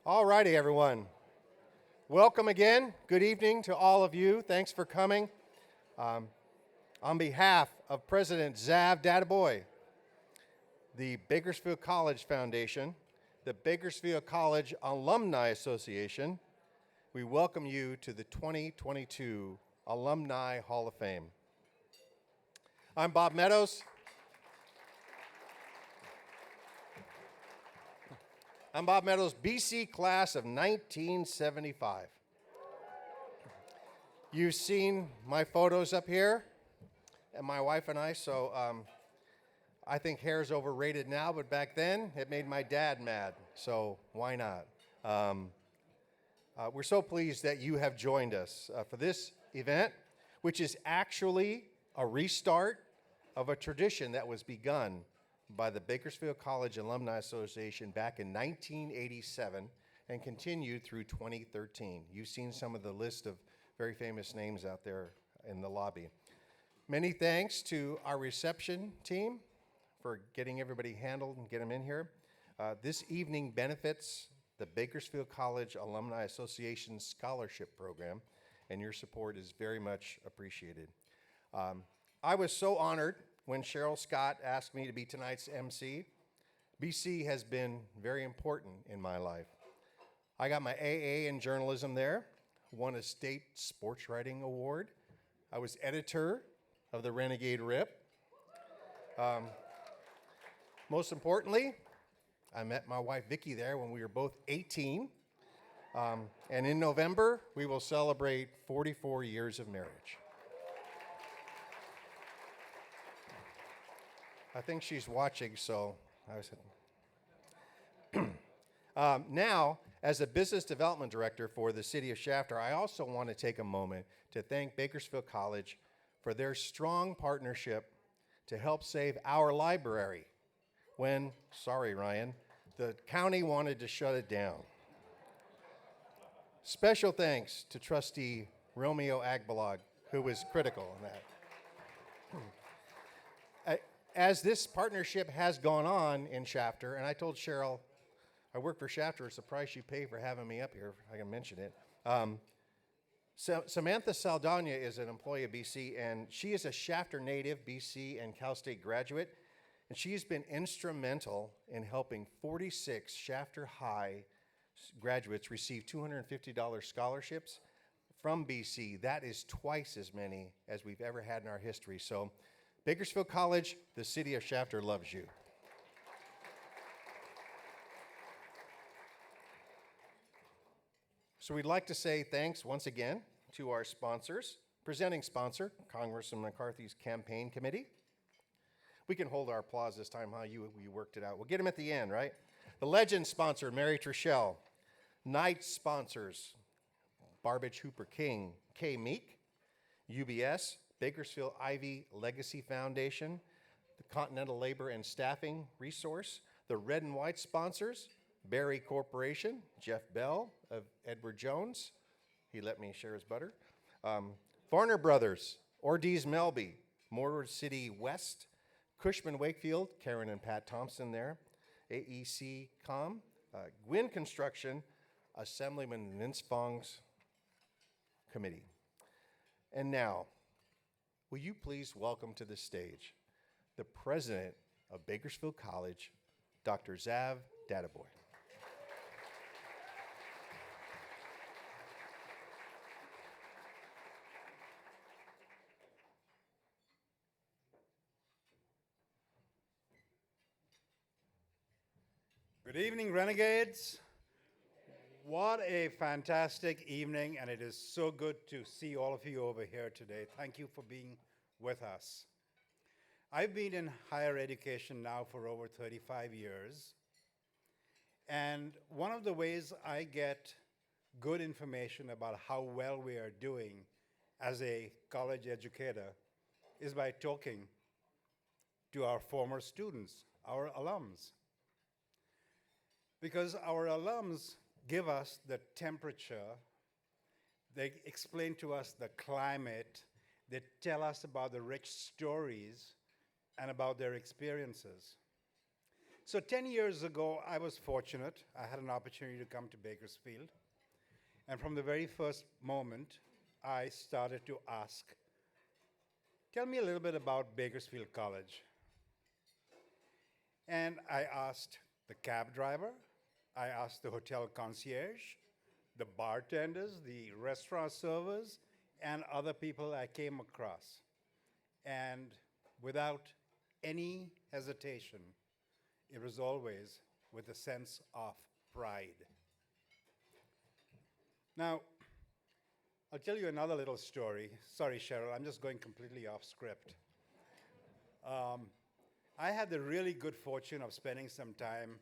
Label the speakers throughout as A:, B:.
A: All righty, everyone. Welcome again. Good evening to all of you. Thanks for coming. On behalf of President Zav Dattaboy, the Bakersfield College Foundation, the Bakersfield College Alumni Association, we welcome you to the 2022 Alumni Hall of Fame. I'm Bob Meadows. BC class of 1975. You've seen my photos up here, and my wife and I, so I think hair's overrated now, but back then, it made my dad mad, so why not? We're so pleased that you have joined us for this event, which is actually a restart of a tradition that was begun by the Bakersfield College Alumni Association back in 1987 and continued through 2013. You've seen some of the list of very famous names out there in the lobby. Many thanks to our reception team for getting everybody handled and get them in here. This evening benefits the Bakersfield College Alumni Association Scholarship Program, and your support is very much appreciated. I was so honored when Cheryl Scott asked me to be tonight's MC. BC has been very important in my life. I got my AA in journalism there, won a state sports writing award. I was editor of the Renegade Rip. Most importantly, I met my wife Vicky there when we were both 18. And in November, we will celebrate 44 years of marriage. I think she's watching, so I was. Now, as a business development director for the city of Shafter, I also want to take a moment to thank Bakersfield College for their strong partnership to help save our library when, sorry Ryan, the county wanted to shut it down. Special thanks to trustee Romeo Agbalog, who was critical in that. As this partnership has gone on in Shafter, and I told Cheryl, I work for Shafter, it's the price you pay for having me up here, if I can mention it. Samantha Saldana is an employee of BC, and she is a Shafter native, BC and Cal State graduate, and she's been instrumental in helping 46 Shafter High graduates receive $250 scholarships from BC. That is twice as many as we've ever had in our history. So Bakersfield College, the city of Shafter loves you. So we'd like to say thanks once again to our sponsors. Presenting sponsor, Congressman McCarthy's campaign committee. We can hold our applause this time, huh? You worked it out. We'll get them at the end, right? The legend sponsor, Mary Trishelle. Night sponsors, Barbic Hooper King, K. Meek, UBS, Bakersfield Ivy Legacy Foundation, the Continental Labor and Staffing Resource, the red and white sponsors, Berry Corporation, Jeff Bell of Edward Jones, he let me share his butter, Varner Brothers, Ordees Melby, Motor City West, Cushman Wakefield, Karen and Pat Thompson there, AEC Com, Gwynn Construction, Assemblyman Vince Fong's committee. And now, will you please welcome to the stage the president of Bakersfield College, Dr. Zav Dattaboy.
B: Good evening, Renegades. What a fantastic evening, and it is so good to see all of you over here today. Thank you for being with us. I've been in higher education now for over 35 years, and one of the ways I get good information about how well we are doing as a college educator is by talking to our former students, our alums. Because our alums give us the temperature, they explain to us the climate, they tell us about the rich stories and about their experiences. So 10 years ago, I was fortunate. I had an opportunity to come to Bakersfield. And from the very first moment, I started to ask, tell me a little bit about Bakersfield College. And I asked the cab driver, I asked the hotel concierge, the bartenders, the restaurant servers, and other people I came across. And without any hesitation, it was always with a sense of pride. Now, I'll tell you another little story. Sorry, Cheryl, I'm just going completely off script. I had the really good fortune of spending some time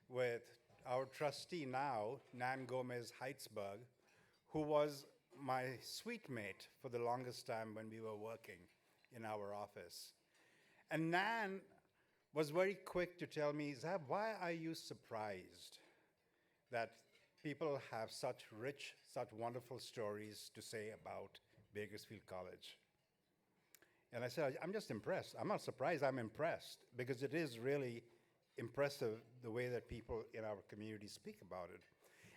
B: with our trustee now, Nan Gomez Heitzberg, who was my suite mate for the longest time when we were working in our office. And Nan was very quick to tell me, Zab, why are you surprised that people have such rich, such wonderful stories to say about Bakersfield College? And I said, I'm just impressed. I'm not surprised, I'm impressed, because it is really impressive the way that people in our community speak about it.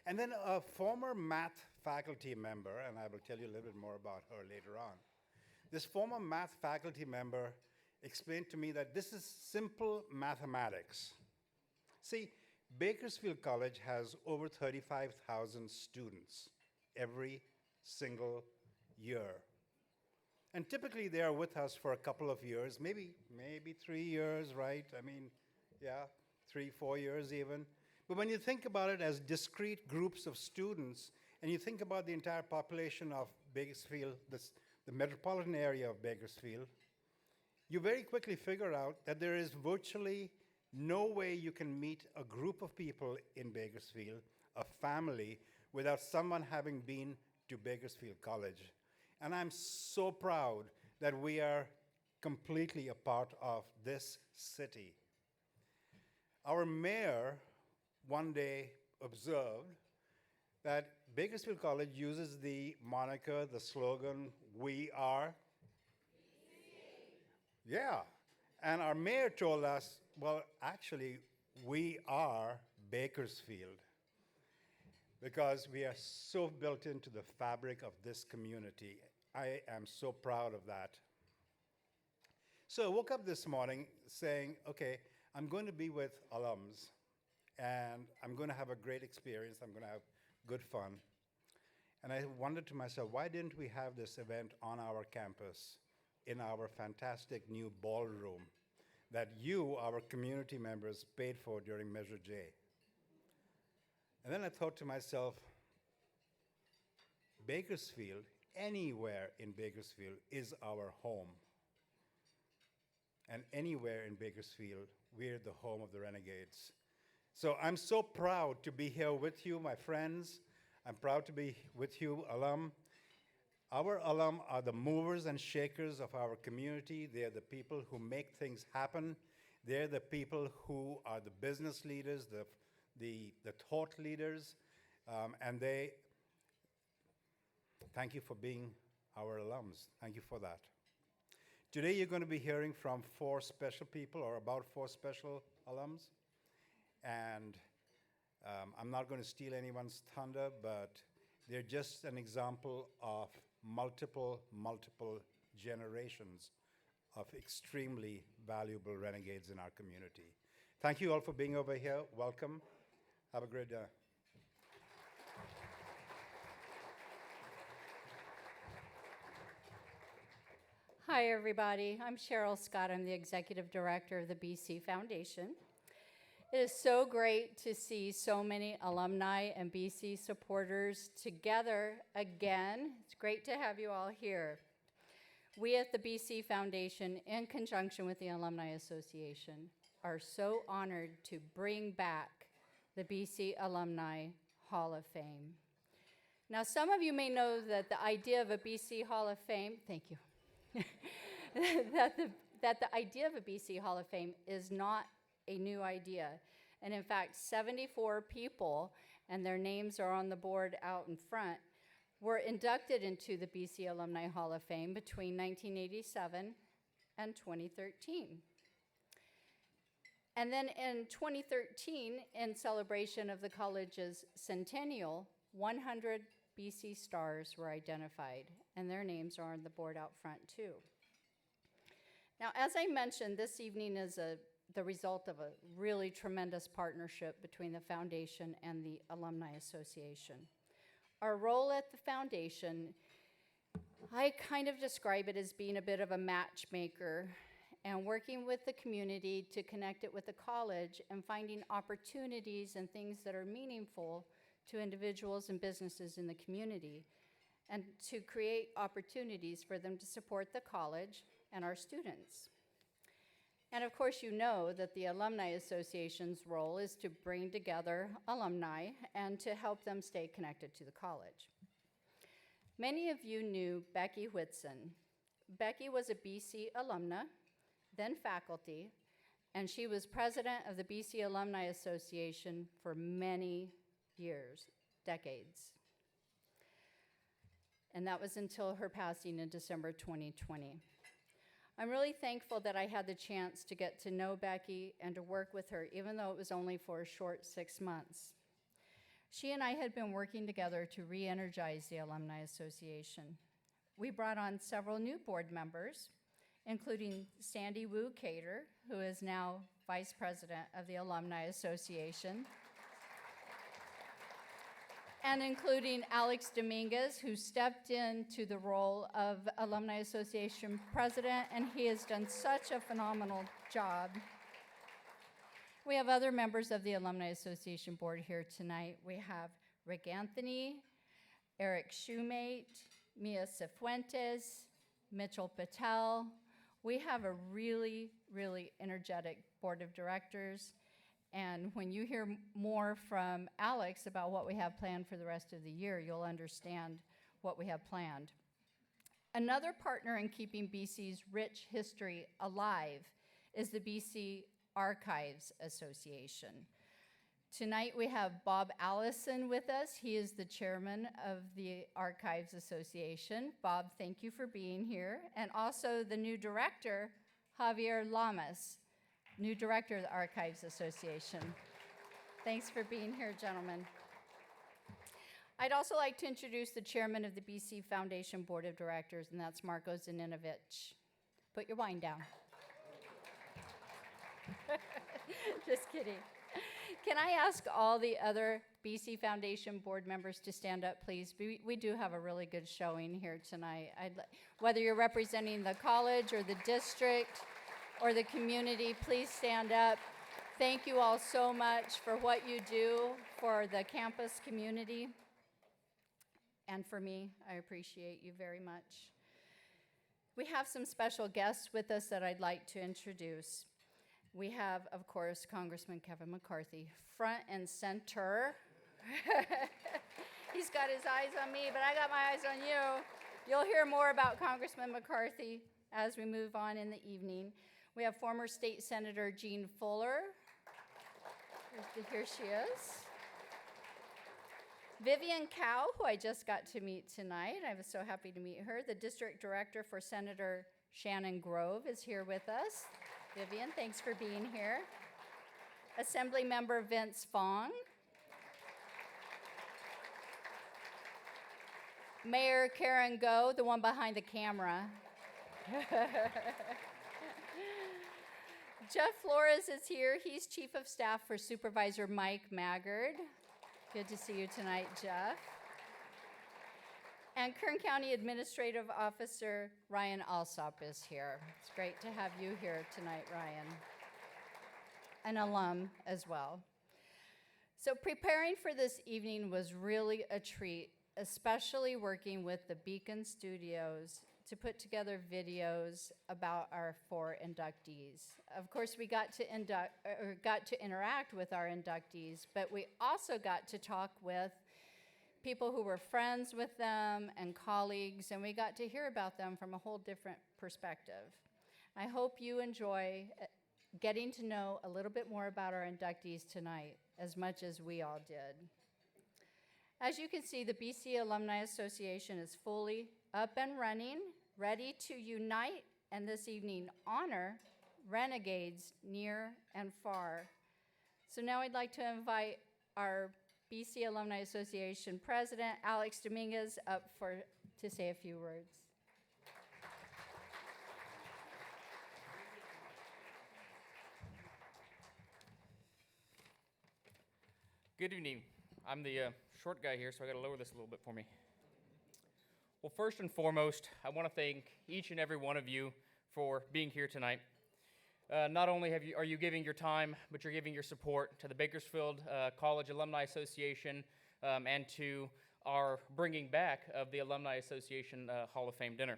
B: And then a former math faculty member, and I will tell you a little bit more about her later on. This former math faculty member explained to me that this is simple mathematics. See, Bakersfield College has over 35,000 students every single year. And typically they are with us for a couple of years, maybe 3 years, right? I mean, yeah, 3, 4 years even. But when you think about it as discrete groups of students, and you think about the entire population of Bakersfield, the metropolitan area of Bakersfield, you very quickly figure out that there is virtually no way you can meet a group of people in Bakersfield, a family, without someone having been to Bakersfield College. And I'm so proud that we are completely a part of this city. Our mayor one day observed that Bakersfield College uses the moniker, the slogan, "We are." Yeah. And our mayor told us, well, actually, we are Bakersfield, because we are so built into the fabric of this community. I am so proud of that. So I woke up this morning saying, okay, I'm going to be with alums, and I'm going to have a great experience. I'm going to have good fun. And I wondered to myself, why didn't we have this event on our campus in our fantastic new ballroom that you, our community members, paid for during Measure J? And then I thought to myself, Bakersfield, anywhere in Bakersfield, is our home. And anywhere in Bakersfield, we're the home of the Renegades. So I'm so proud to be here with you, my friends. I'm proud to be with you, alum. Our alum are the movers and shakers of our community. They're the people who make things happen. They're the people who are the business leaders, the thought leaders, and they thank you for being our alums. Thank you for that. Today you're going to be hearing from 4 special people, or about 4 special alums. And I'm not going to steal anyone's thunder, but they're just an example of multiple generations of extremely valuable renegades in our community. Thank you all for being over here. Welcome. Have a great day.
C: Hi, everybody. I'm Cheryl Scott. I'm the Executive Director of the BC Foundation. It is so great to see so many alumni and BC supporters together again. It's great to have you all here. We at the BC Foundation, in conjunction with the Alumni Association, are so honored to bring back the BC Alumni Hall of Fame. Now, some of you may know that the idea of a BC Hall of Fame, thank you, that the idea of a BC Hall of Fame is not a new idea. And in fact, 74 people, and their names are on the board out in front, were inducted into the BC Alumni Hall of Fame between 1987 and 2013. And then in 2013, in celebration of the college's centennial, 100 BC stars were identified, and their names are on the board out front too. Now, as I mentioned, this evening is the result of a really tremendous partnership between the foundation and the Alumni Association. Our role at the foundation, I kind of describe it as being a bit of a matchmaker and working with the community to connect it with the college and finding opportunities and things that are meaningful to individuals and businesses in the community, and to create opportunities for them to support the college and our students. And of course, you know that the Alumni Association's role is to bring together alumni and to help them stay connected to the college. Many of you knew Becky Whitson. Becky was a BC alumna, then faculty, and she was president of the BC Alumni Association for many years, decades. And that was until her passing in December 2020. I'm really thankful that I had the chance to get to know Becky and to work with her, even though it was only for a short 6 months. She and I had been working together to re-energize the Alumni Association. We brought on several new board members, including Sandy Wu Cater, who is now Vice President of the Alumni Association, and including Alex Dominguez, who stepped into the role of Alumni Association President, and he has done such a phenomenal job. We have other members of the Alumni Association Board here tonight. We have Rick Anthony, Eric Shoemate, Mia Cifuentes, Mitchell Patel. We have a really, really energetic board of directors. And when you hear more from Alex about what we have planned for the rest of the year, you'll understand what we have planned. Another partner in keeping BC's rich history alive is the BC Archives Association. Tonight we have Bob Allison with us. He is the chairman of the Archives Association. Bob, thank you for being here. And also the new director, Javier Lamas, new director of the Archives Association. Thanks for being here, gentlemen. I'd also like to introduce the chairman of the BC Foundation Board of Directors, and that's Marco Zaninovich. Put your wine down. Just kidding. Can I ask all the other BC Foundation board members to stand up, please? We do have a really good showing here tonight. Whether you're representing the college or the district or the community, please stand up. Thank you all so much for what you do for the campus community. And for me, I appreciate you very much. We have some special guests with us that I'd like to introduce. We have, of course, Congressman Kevin McCarthy, front and center. He's got his eyes on me, but I got my eyes on you. You'll hear more about Congressman McCarthy as we move on in the evening. We have former State Senator Jean Fuller. Here she is. Vivian Cow, who I just got to meet tonight. I was so happy to meet her. The District Director for Senator Shannon Grove is here with us. Vivian, thanks for being here. Assembly Member Vince Fong. Mayor Karen Go, the one behind the camera. Jeff Flores is here. He's Chief of Staff for Supervisor Mike Maggard. Good to see you tonight, Jeff. And Kern County Administrative Officer Ryan Alsop is here. It's great to have you here tonight, Ryan. An alum as well. So preparing for this evening was really a treat, especially working with the Beacon Studios to put together videos about our 4 inductees. Of course, we got to interact with our inductees, but we also got to talk with people who were friends with them and colleagues, and we got to hear about them from a whole different perspective. I hope you enjoy getting to know a little bit more about our inductees tonight, as much as we all did. As you can see, the BC Alumni Association is fully up and running, ready to unite and this evening honor renegades near and far. So now I'd like to invite our BC Alumni Association President, Alex Dominguez, up to say a few words.
D: Good evening. I'm the short guy here, so I got to lower this a little bit for me. Well, first and foremost, I want to thank each and every one of you for being here tonight. Not only are you giving your time, but you're giving your support to the Bakersfield College Alumni Association and to our bringing back of the Alumni Association Hall of Fame dinner.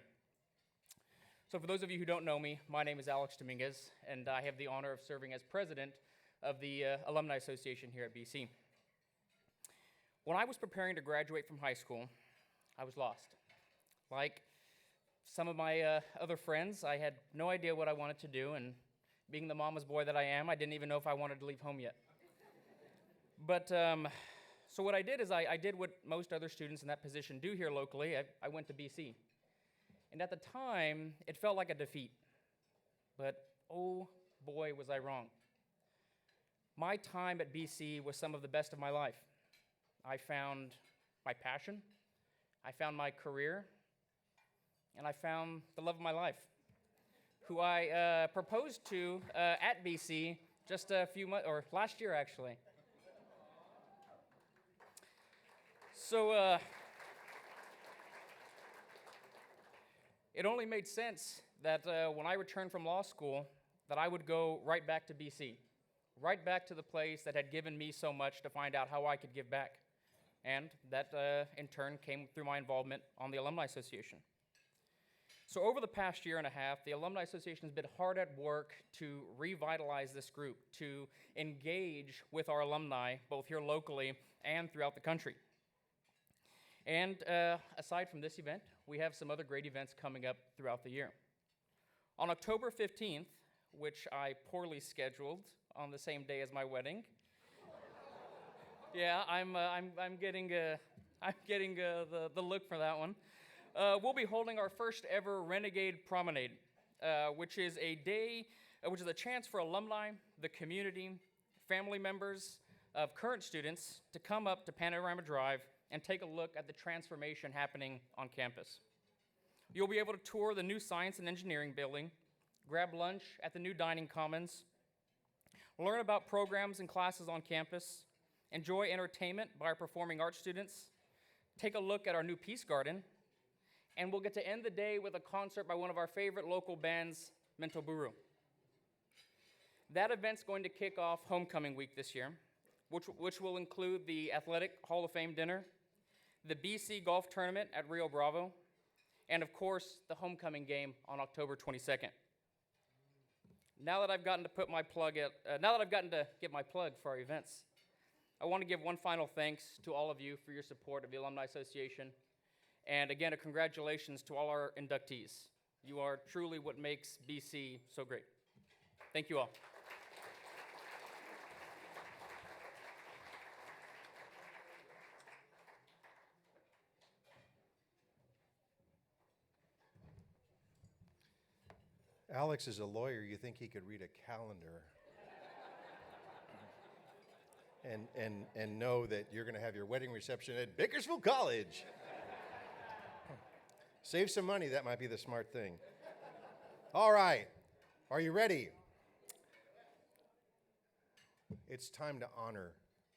D: So for those of you who don't know me, my name is Alex Dominguez, and I have the honor of serving as president of the Alumni Association here at BC. When I was preparing to graduate from high school, I was lost. Like some of my other friends, I had no idea what I wanted to do, and being the mama's boy that I am, I didn't even know if I wanted to leave home yet. But so what I did is I did what most other students in that position do here locally. I went to BC. And at the time, it felt like a defeat. But oh boy, was I wrong. My time at BC was some of the best of my life. I found my passion, I found my career, and I found the love of my life, who I proposed to at BC just a few months, or last year actually. So it only made sense that when I returned from law school, that I would go right back to BC, right back to the place that had given me so much to find out how I could give back. And that, in turn, came through my involvement on the Alumni Association. So over the past year and a half, the Alumni Association has been hard at work to revitalize this group, to engage with our alumni, both here locally and throughout the country. And aside from this event, we have some other great events coming up throughout the year. On October 15th, which I poorly scheduled on the same day as my wedding, yeah, I'm getting the look for that one. We'll be holding our first ever Renegade Promenade, which is a chance for alumni, the community, family members of current students to come up to Panorama Drive and take a look at the transformation happening on campus. You'll be able to tour the new Science and Engineering building, grab lunch at the new Dining Commons, learn about programs and classes on campus, enjoy entertainment by our performing arts students, take a look at our new Peace Garden, and we'll get to end the day with a concert by one of our favorite local bands, Mento Buru. That event's going to kick off Homecoming Week this year, which will include the Athletic Hall of Fame dinner, the BC Golf Tournament at Rio Bravo, and of course, the homecoming game on October 22nd. Now that I've gotten to get my plug for our events, I want to give one final thanks to all of you for your support of the Alumni Association. And again, a congratulations to all our inductees. You are truly what makes BC so great. Thank you all.
A: Alex is a lawyer. You think he could read a calendar and know that you're going to have your wedding reception at Bakersfield College. Save some money. That might be the smart thing. All right. Are you ready? It's time to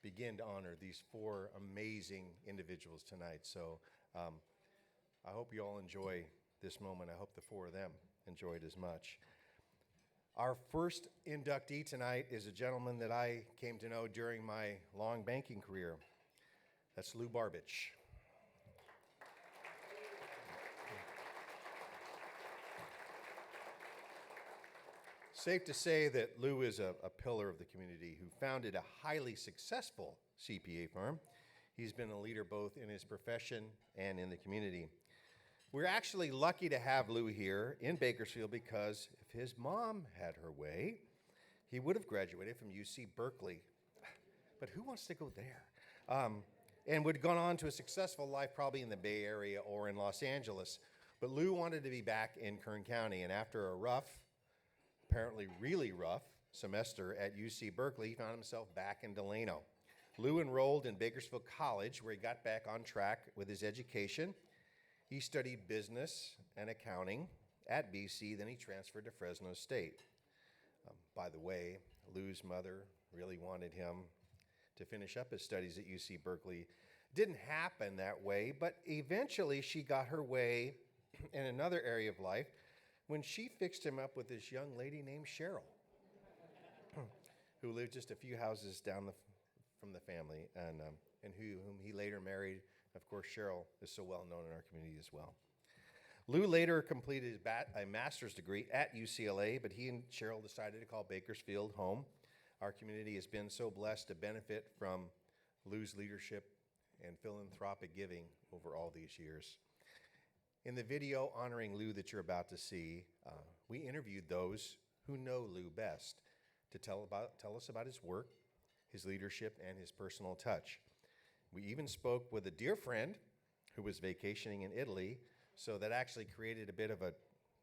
A: begin to honor these four amazing individuals tonight. So I hope you all enjoy this moment. I hope the four of them enjoy it as much. Our first inductee tonight is a gentleman that I came to know during my long banking career. That's Lou Barbic. Safe to say that Lou is a pillar of the community who founded a highly successful CPA firm. He's been a leader both in his profession and in the community. We're actually lucky to have Lou here in Bakersfield because if his mom had her way, he would have graduated from UC Berkeley. But who wants to go there? And would have gone on to a successful life probably in the Bay Area or in Los Angeles. But Lou wanted to be back in Kern County, and after a rough apparently really rough semester at UC Berkeley, he found himself back in Delano. Lou enrolled in Bakersfield College, where he got back on track with his education. He studied business and accounting at BC, then he transferred to Fresno State. By the way, Lou's mother really wanted him to finish up his studies at UC Berkeley. Didn't happen that way, but eventually she got her way in another area of life when she fixed him up with this young lady named Cheryl, who lived just a few houses down from the family, and whom he later married. Of course, Cheryl is so well known in our community as well. Lou later completed a master's degree at UCLA, but he and Cheryl decided to call Bakersfield home. Our community has been so blessed to benefit from Lou's leadership and philanthropic giving over all these years. In the video honoring Lou that you're about to see, we interviewed those who know Lou best to tell us about his work, his leadership, and his personal touch. We even spoke with a dear friend who was vacationing in Italy, so that actually created a bit of a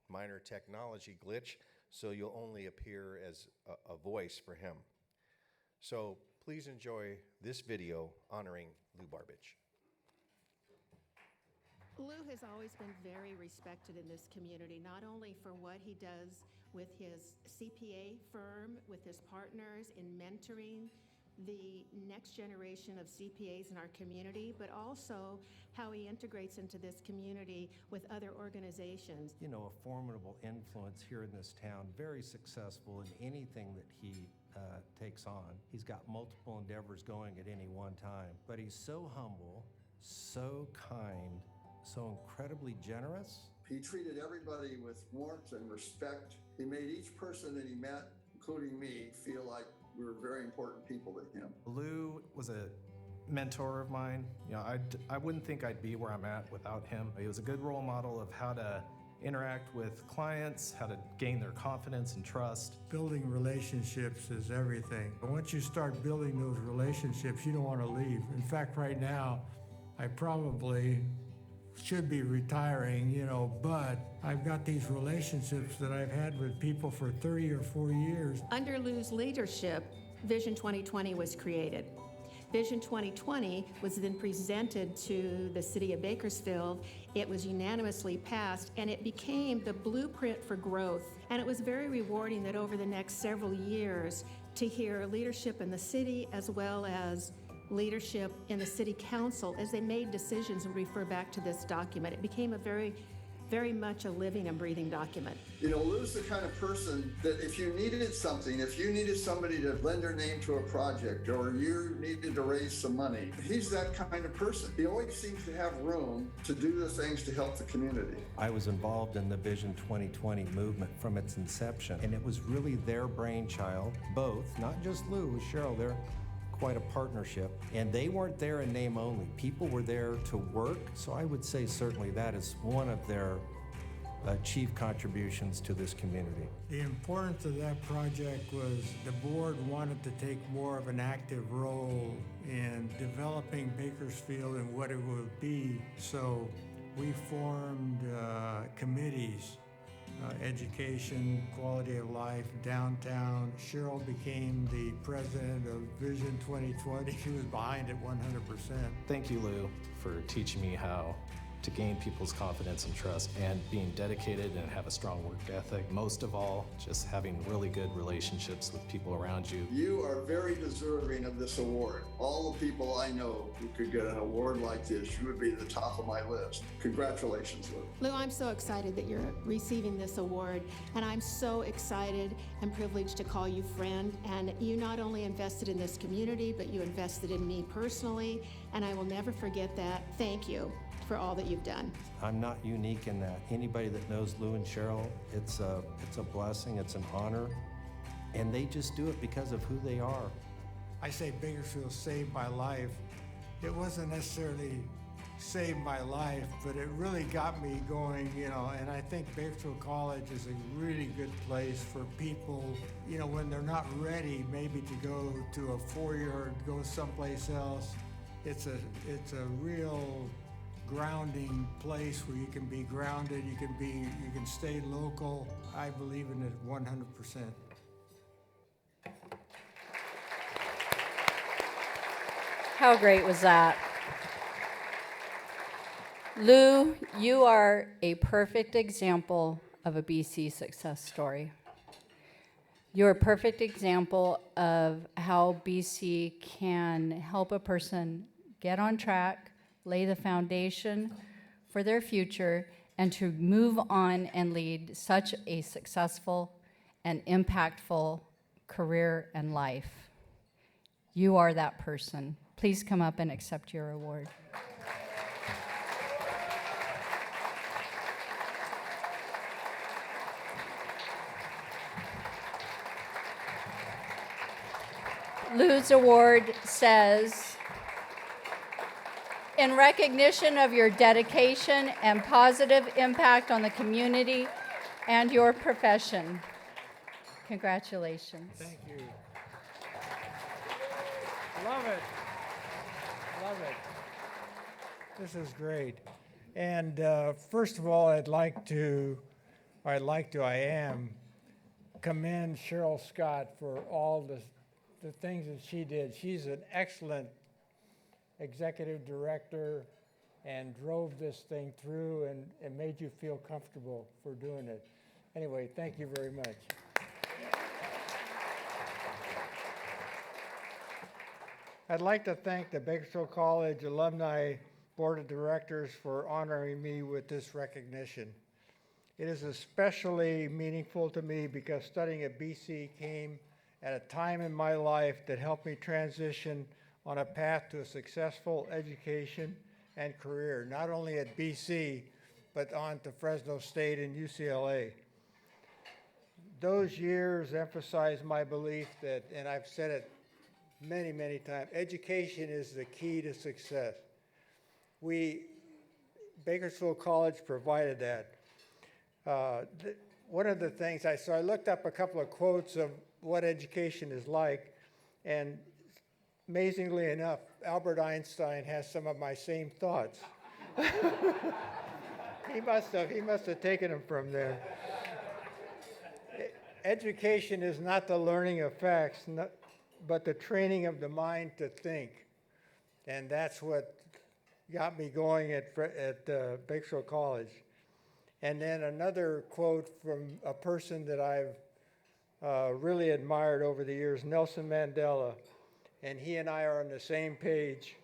A: minor technology glitch, so you'll only appear as a voice for him. So please enjoy this video honoring Lou Barbic.
E: Lou has always been very respected in this community, not only for what he does with his CPA firm, with his partners in mentoring the next generation of CPAs in our community, but also how he integrates into this community with other organizations.
F: You know, a formidable influence here in this town, very successful in anything that he takes on. He's got multiple endeavors going at any one time, but he's so humble, so kind, so incredibly generous.
G: He treated everybody with warmth and respect. He made each person that he met, including me, feel like we were very important people to him.
H: Lou was a mentor of mine. You know, I wouldn't think I'd be where I'm at without him. He was a good role model of how to interact with clients, how to gain their confidence and trust.
I: Building relationships is everything. But once you start building those relationships, you don't want to leave. In fact, right now, I probably should be retiring, but I've got these relationships that I've had with people for 30 or 40 years.
E: Under Lou's leadership, Vision 2020 was created. Vision 2020 was then presented to the city of Bakersfield. It was unanimously passed, and it became the blueprint for growth. And it was very rewarding that over the next several years to hear leadership in the city as well as leadership in the city council as they made decisions and refer back to this document. It became a very much a living and breathing document.
G: Lou's the kind of person that if you needed something, if you needed somebody to lend their name to a project or you needed to raise some money, he's that kind of person. He always seems to have room to do the things to help the community.
F: I was involved in the Vision 2020 movement from its inception, and it was really their brainchild, both, not just Lou, with Cheryl, they're quite a partnership, and they weren't there in name only. People were there to work, so I would say certainly that is one of their chief contributions to this community.
I: The importance of that project was the board wanted to take more of an active role in developing Bakersfield and what it would be, so we formed committees. Education, quality of life, downtown. Cheryl became the president of Vision 2020. She was behind it 100%.
H: Thank you, Lou, for teaching me how to gain people's confidence and trust and being dedicated and have a strong work ethic. Most of all, just having really good relationships with people around you.
G: You are very deserving of this award. All the people I know who could get an award like this, you would be at the top of my list. Congratulations, Lou.
E: Lou, I'm so excited that you're receiving this award, and I'm so excited and privileged to call you friend. And you not only invested in this community, but you invested in me personally, and I will never forget that. Thank you for all that you've done.
F: I'm not unique in that. Anybody that knows Lou and Cheryl, it's a blessing, it's an honor, and they just do it because of who they are.
I: I say Bakersfield saved my life. It wasn't necessarily saved my life, but it really got me going, and I think Bakersfield College is a really good place for people, when they're not ready maybe to go to a four-year or go someplace else. It's a real grounding place where you can be grounded, you can stay local. I believe in it 100%.
C: How great was that? Lou, you are a perfect example of a BC success story. You're a perfect example of how BC can help a person get on track, lay the foundation for their future, and to move on and lead such a successful and impactful career and life. You are that person. Please come up and accept your award. Lou's award says, in recognition of your dedication and positive impact on the community and your profession. Congratulations.
I: Thank you. Love it. Love it. This is great. And first of all, I am commend Cheryl Scott for all the things that she did. She's an excellent executive director and drove this thing through and made you feel comfortable for doing it. Anyway, thank you very much. I'd like to thank the Bakersfield College Alumni Board of Directors for honoring me with this recognition. It is especially meaningful to me because studying at BC came at a time in my life that helped me transition on a path to a successful education and career, not only at BC, but on to Fresno State and UCLA. Those years emphasized my belief that, and I've said it many, many times, education is the key to success. Bakersfield College provided that. One of the things I looked up a couple of quotes of what education is like, and amazingly enough, Albert Einstein has some of my same thoughts. He must have taken them from there. Education is not the learning of facts, but the training of the mind to think. And that's what got me going at Bakersfield College. And then another quote from a person that I've really admired over the years, Nelson Mandela. And he and I are on the same page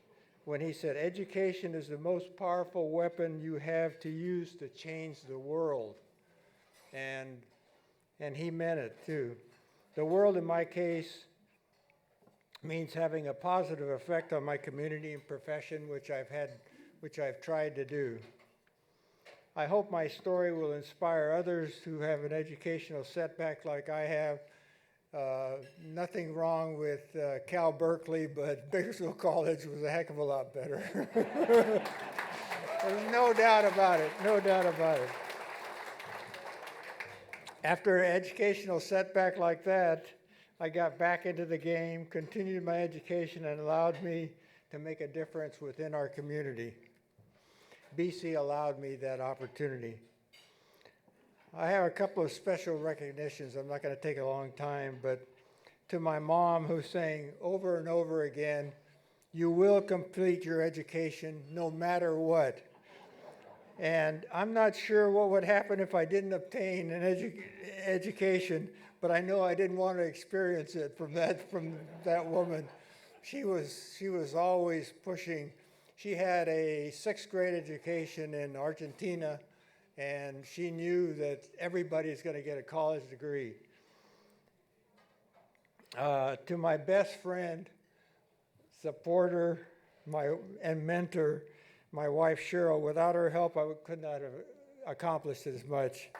I: when he said, education is the most powerful weapon you have to use to change the world. And he meant it too. The world in my case means having a positive effect on my community and profession, which I've tried to do. I hope my story will inspire others who have an educational setback like I have. Nothing wrong with Cal Berkeley, but Bakersfield College was a heck of a lot better. There's no doubt about it, no doubt about it. After an educational setback like that, I got back into the game, continued my education, and allowed me to make a difference within our community. BC allowed me that opportunity. I have a couple of special recognitions. I'm not going to take a long time, but to my mom, who's saying over and over again, you will complete your education no matter what. And I'm not sure what would happen if I didn't obtain an education, but I know I didn't want to experience it from that woman. She was always pushing. She had a 6th grade education in Argentina, and she knew that everybody's going to get a college degree. To my best friend, supporter, and mentor, my wife Cheryl, without her help, I could not have accomplished as much.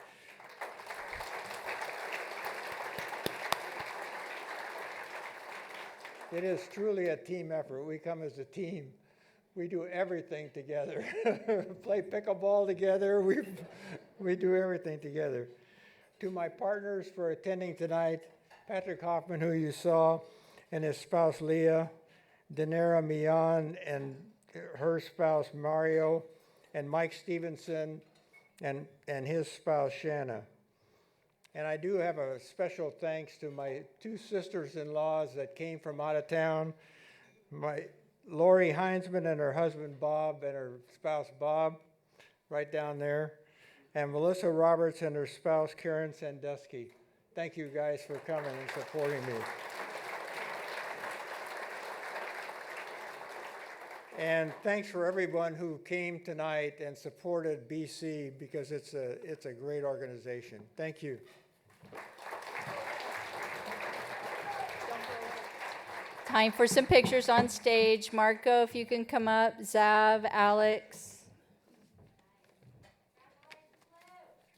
I: It is truly a team effort. We come as a team. We do everything together. Play pickleball together. We do everything together. To my partners for attending tonight, Patrick Hoffman, who you saw, and his spouse Leah, Danera Mian, and her spouse Mario, and Mike Stevenson and his spouse Shanna. And I do have a special thanks to my two sisters-in-laws that came from out of town, my Lori Heinzman and her husband Bob and her spouse Bob, right down there, and Melissa Roberts and her spouse Karen Sandusky. Thank you guys for coming and supporting me. And thanks for everyone who came tonight and supported BC, because it's a great organization. Thank you.
C: Time for some pictures on stage. Marco, if you can come up. Zav, Alex.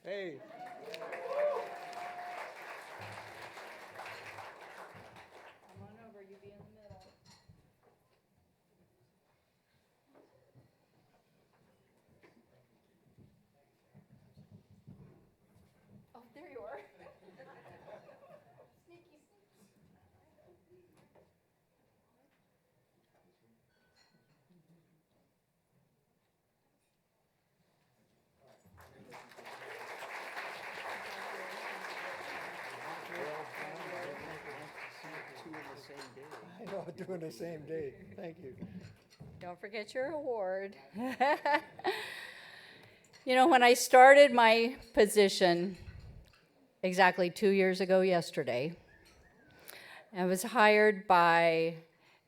I: Hey.
C: Come on over, you be in the middle. Oh, there you are. Sneaky, sneaky.
I: I know, doing the same day. Thank you.
C: Don't forget your award. You know, when I started my position exactly 2 years ago yesterday, I was hired by,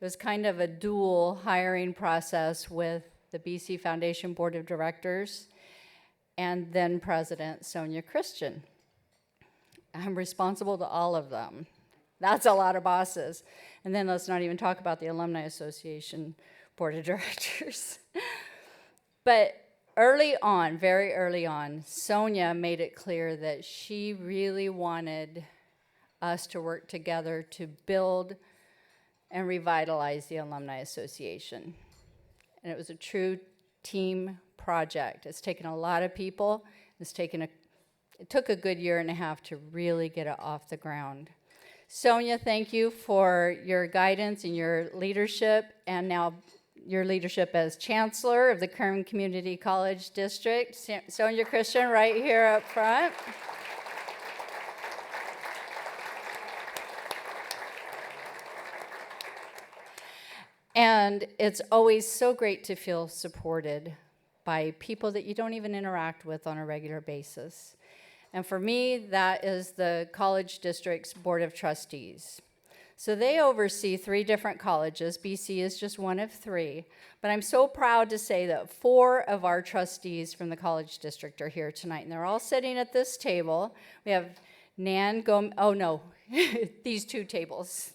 C: it was kind of a dual hiring process with the BC Foundation Board of Directors and then President Sonia Christian. I'm responsible to all of them. That's a lot of bosses. And then let's not even talk about the Alumni Association Board of Directors. But early on, very early on, Sonia made it clear that she really wanted us to work together to build and revitalize the Alumni Association. And it was a true team project. It's taken a lot of people. It took a good year and a half to really get it off the ground. Sonia, thank you for your guidance and your leadership, and now your leadership as Chancellor of the Kern Community College District. Sonia Christian, right here up front. And it's always so great to feel supported by people that you don't even interact with on a regular basis. And for me, that is the college district's Board of Trustees. So they oversee 3 different colleges. BC is just one of 3. But I'm so proud to say that 4 of our trustees from the college district are here tonight. And they're all sitting at this table. We have Nan Gomez, oh no, these 2 tables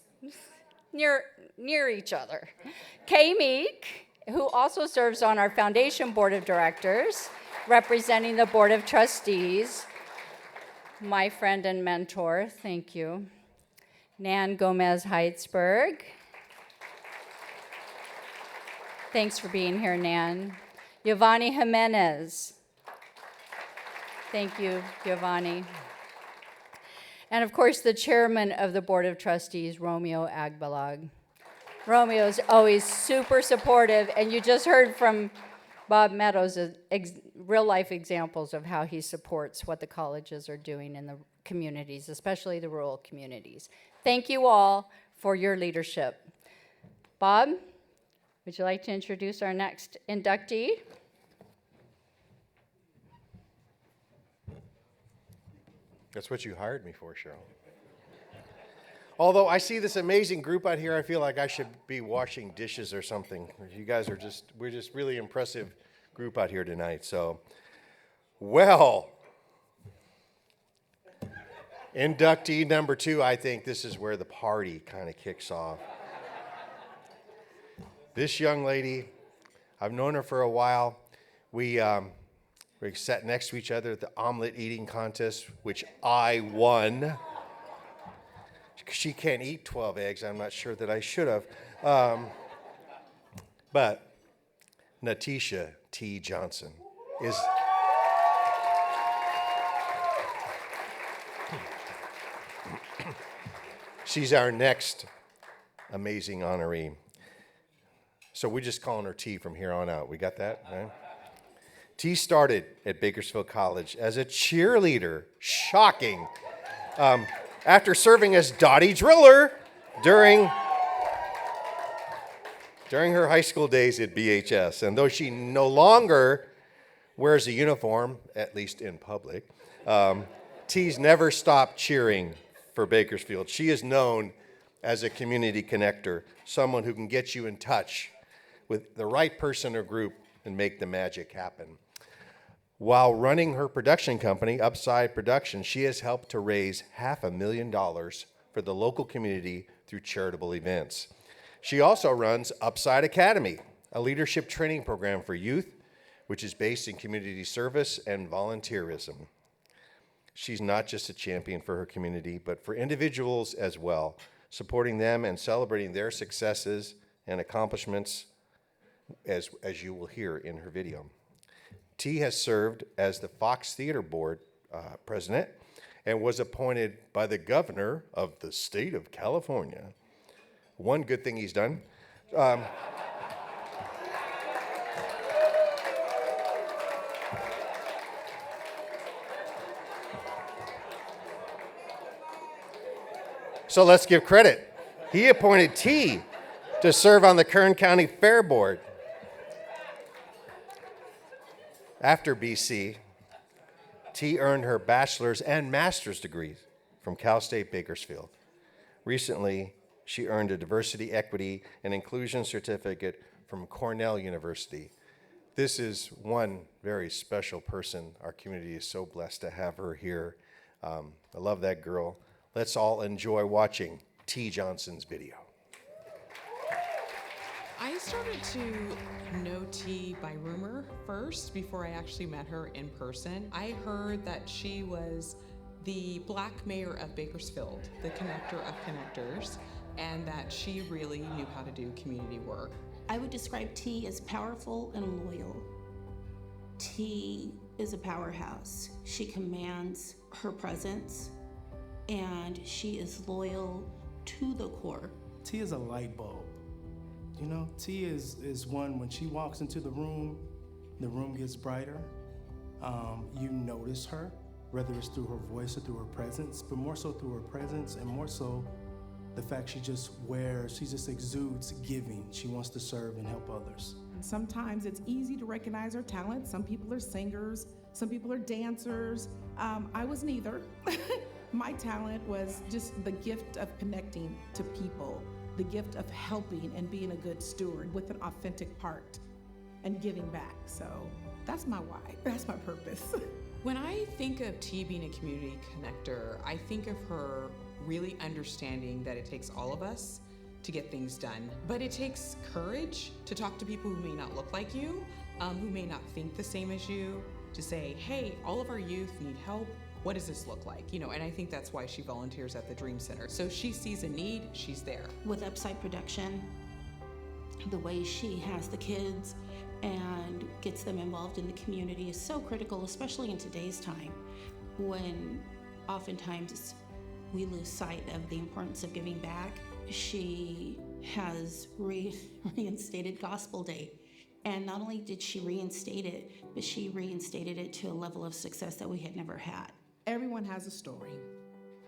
C: near each other. Kay Meek, who also serves on our foundation board of directors, representing the Board of Trustees. My friend and mentor, thank you. Nan Gomez Heitzberg. Thanks for being here, Nan. Giovanni Jimenez. Thank you, Giovanni. And of course, the chairman of the Board of Trustees, Romeo Agbalag. Romeo's always super supportive, and you just heard from Bob Meadows real-life examples of how he supports what the colleges are doing in the communities, especially the rural communities. Thank you all for your leadership. Bob, would you like to introduce our next inductee?
A: That's what you hired me for, Cheryl. Although I see this amazing group out here, I feel like I should be washing dishes or something. You guys are we're just really impressive group out here tonight. So, well, inductee number 2, I think this is where the party kind of kicks off. This young lady, I've known her for a while. We sat next to each other at the omelet eating contest, which I won. She can't eat 12 eggs. I'm not sure that I should have. But Natisha T Johnson is... She's our next amazing honoree. So we're just calling her T from here on out. We got that? Right? T started at Bakersfield College as a cheerleader. Shocking. After serving as Dottie Driller during her high school days at BHS. And though she no longer wears a uniform, at least in public, T's never stopped cheering for Bakersfield. She is known as a community connector, someone who can get you in touch with the right person or group and make the magic happen. While running her production company, Upside Production, she has helped to raise $500,000 for the local community through charitable events. She also runs Upside Academy, a leadership training program for youth, which is based in community service and volunteerism. She's not just a champion for her community, but for individuals as well, supporting them and celebrating their successes and accomplishments, as you will hear in her video. T has served as the Fox Theater Board president and was appointed by the governor of the state of California. One good thing he's done. So let's give credit. He appointed T to serve on the Kern County Fair Board. After BC, T earned her bachelor's and master's degrees from Cal State Bakersfield. Recently, she earned a diversity, equity, and inclusion certificate from Cornell University. This is one very special person. Our community is so blessed to have her here. I love that girl. Let's all enjoy watching T. Johnson's video.
J: I started to know T by rumor first before I actually met her in person. I heard that she was the Black mayor of Bakersfield, the connector of connectors, and that she really knew how to do community work.
K: I would describe T as powerful and loyal. T is a powerhouse. She commands her presence, and she is loyal to the core.
L: T is a light bulb. You know, T is one, when she walks into the room gets brighter. You notice her, whether it's through her voice or through her presence, but more so through her presence, and more so the fact she just exudes giving. She wants to serve and help others.
M: Sometimes it's easy to recognize our talent. Some people are singers, some people are dancers. I was neither. My talent was just the gift of connecting to people, the gift of helping and being a good steward with an authentic heart and giving back. So that's my why, that's my purpose.
J: When I think of T being a community connector, I think of her really understanding that it takes all of us to get things done. But it takes courage to talk to people who may not look like you, who may not think the same as you, to say, hey, all of our youth need help. What does this look like? And I think that's why she volunteers at the Dream Center. So she sees a need, she's there.
K: With Upside Production, the way she has the kids and gets them involved in the community is so critical, especially in today's time, when oftentimes we lose sight of the importance of giving back. She has reinstated Gospel Day. And not only did she reinstate it, but she reinstated it to a level of success that we had never had.
M: Everyone has a story.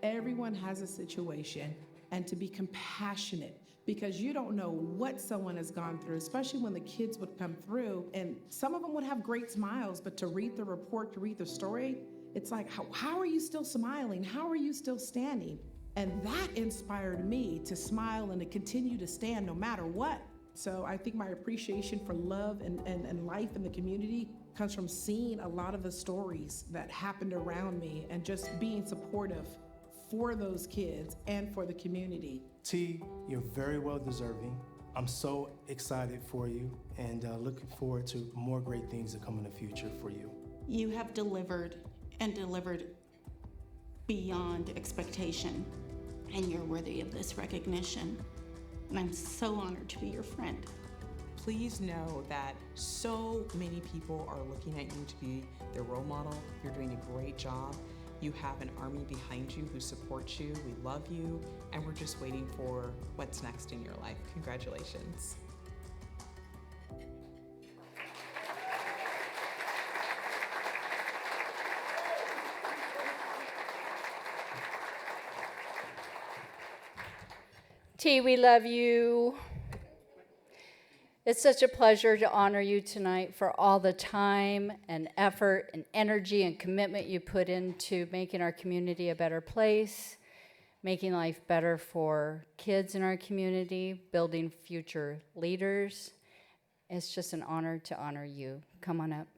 M: Everyone has a situation. And to be compassionate, because you don't know what someone has gone through, especially when the kids would come through, and some of them would have great smiles, but to read the report, to read the story, it's like, how are you still smiling? How are you still standing? And that inspired me to smile and to continue to stand no matter what. So I think my appreciation for love and life in the community comes from seeing a lot of the stories that happened around me and just being supportive for those kids and for the community.
L: T, you're very well deserving. I'm so excited for you and looking forward to more great things to come in the future for you.
K: You have delivered and delivered beyond expectation, and you're worthy of this recognition. And I'm so honored to be your friend.
J: Please know that so many people are looking at you to be their role model. You're doing a great job. You have an army behind you who supports you. We love you, and we're just waiting for what's next in your life. Congratulations.
C: T, we love you. It's such a pleasure to honor you tonight for all the time and effort and energy and commitment you put into making our community a better place, making life better for kids in our community, building future leaders. It's just an honor to honor you. Come on up.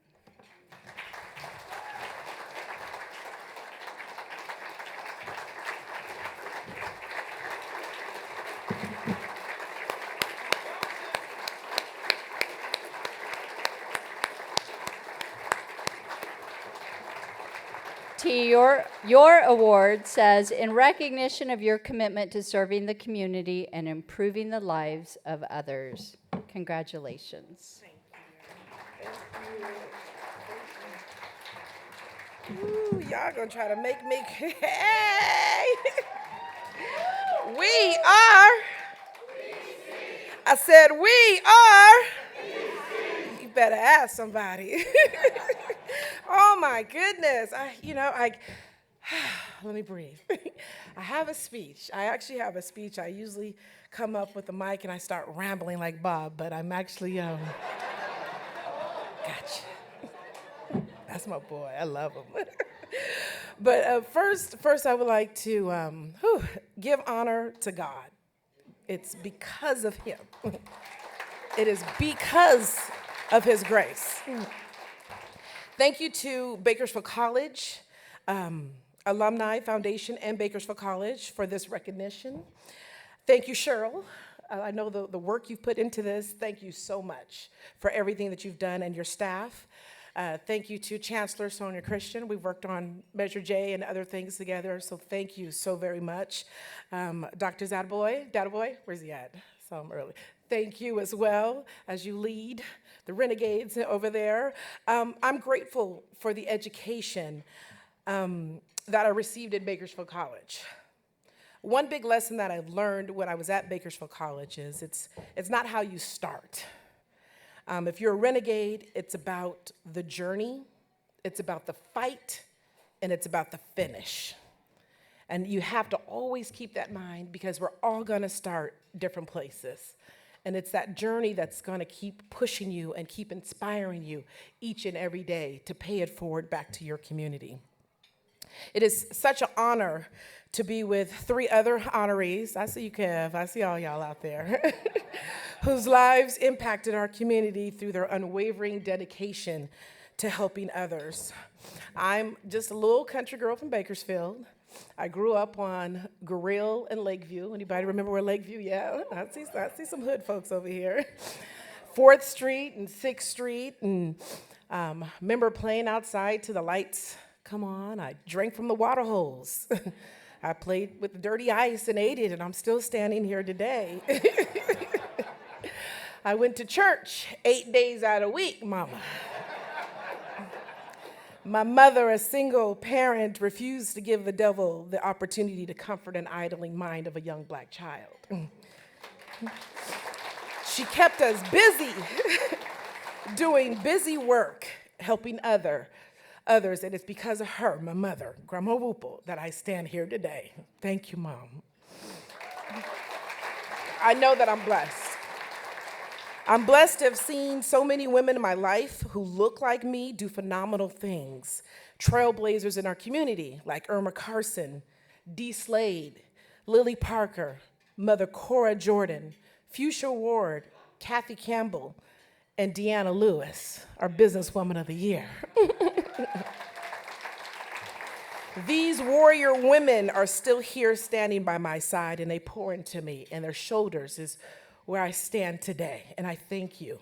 C: T, your award says, in recognition of your commitment to serving the community and improving the lives of others. Congratulations.
N: Ooh, y'all gonna try to make me, hey! We are, I said we are, you better ask somebody. Oh my goodness, let me breathe. I have a speech. I actually have a speech. I usually come up with the mic and I start rambling like Bob, but I'm actually, gotcha. That's my boy, I love him. But first I would like to give honor to God. It's because of him. It is because of his grace. Thank you to Bakersfield College, Alumni Foundation, and Bakersfield College for this recognition. Thank you, Cheryl. I know the work you've put into this. Thank you so much for everything that you've done and your staff. Thank you to Chancellor Sonia Christian. We've worked on Measure J and other things together, so thank you so very much. Dr. Dattaboy, where's he at? Saw him early. Thank you as well as you lead the Renegades over there. I'm grateful for the education that I received at Bakersfield College. One big lesson that I've learned when I was at Bakersfield College is it's not how you start. If you're a renegade, it's about the journey, it's about the fight, and it's about the finish. And you have to always keep that in mind because we're all gonna start different places. And it's that journey that's gonna keep pushing you and keep inspiring you each and every day to pay it forward back to your community. It is such an honor to be with 3 other honorees. I see you, Kev, I see all y'all out there, whose lives impacted our community through their unwavering dedication to helping others. I'm just a little country girl from Bakersfield. I grew up on Gorille and Lakeview. Anybody remember where Lakeview? Yeah, I see some hood folks over here. 4th Street and 6th Street, and remember playing outside to the lights come on. I drank from the water holes. I played with the dirty ice and ate it, and I'm still standing here today. I went to church 8 days out of the week, mama. My mother, a single parent, refused to give the devil the opportunity to comfort an idling mind of a young black child. She kept us busy, doing busy work, helping others, and it's because of her, my mother, Grandma Whoople, that I stand here today. Thank you, Mom. I know that I'm blessed. I'm blessed to have seen so many women in my life who look like me do phenomenal things. Trailblazers in our community, like Irma Carson, Dee Slade, Lily Parker, Mother Cora Jordan, Fuchsia Ward, Kathy Campbell, and Deanna Lewis, our Businesswoman of the Year. These warrior women are still here standing by my side, and they pour into me, and their shoulders is where I stand today, and I thank you.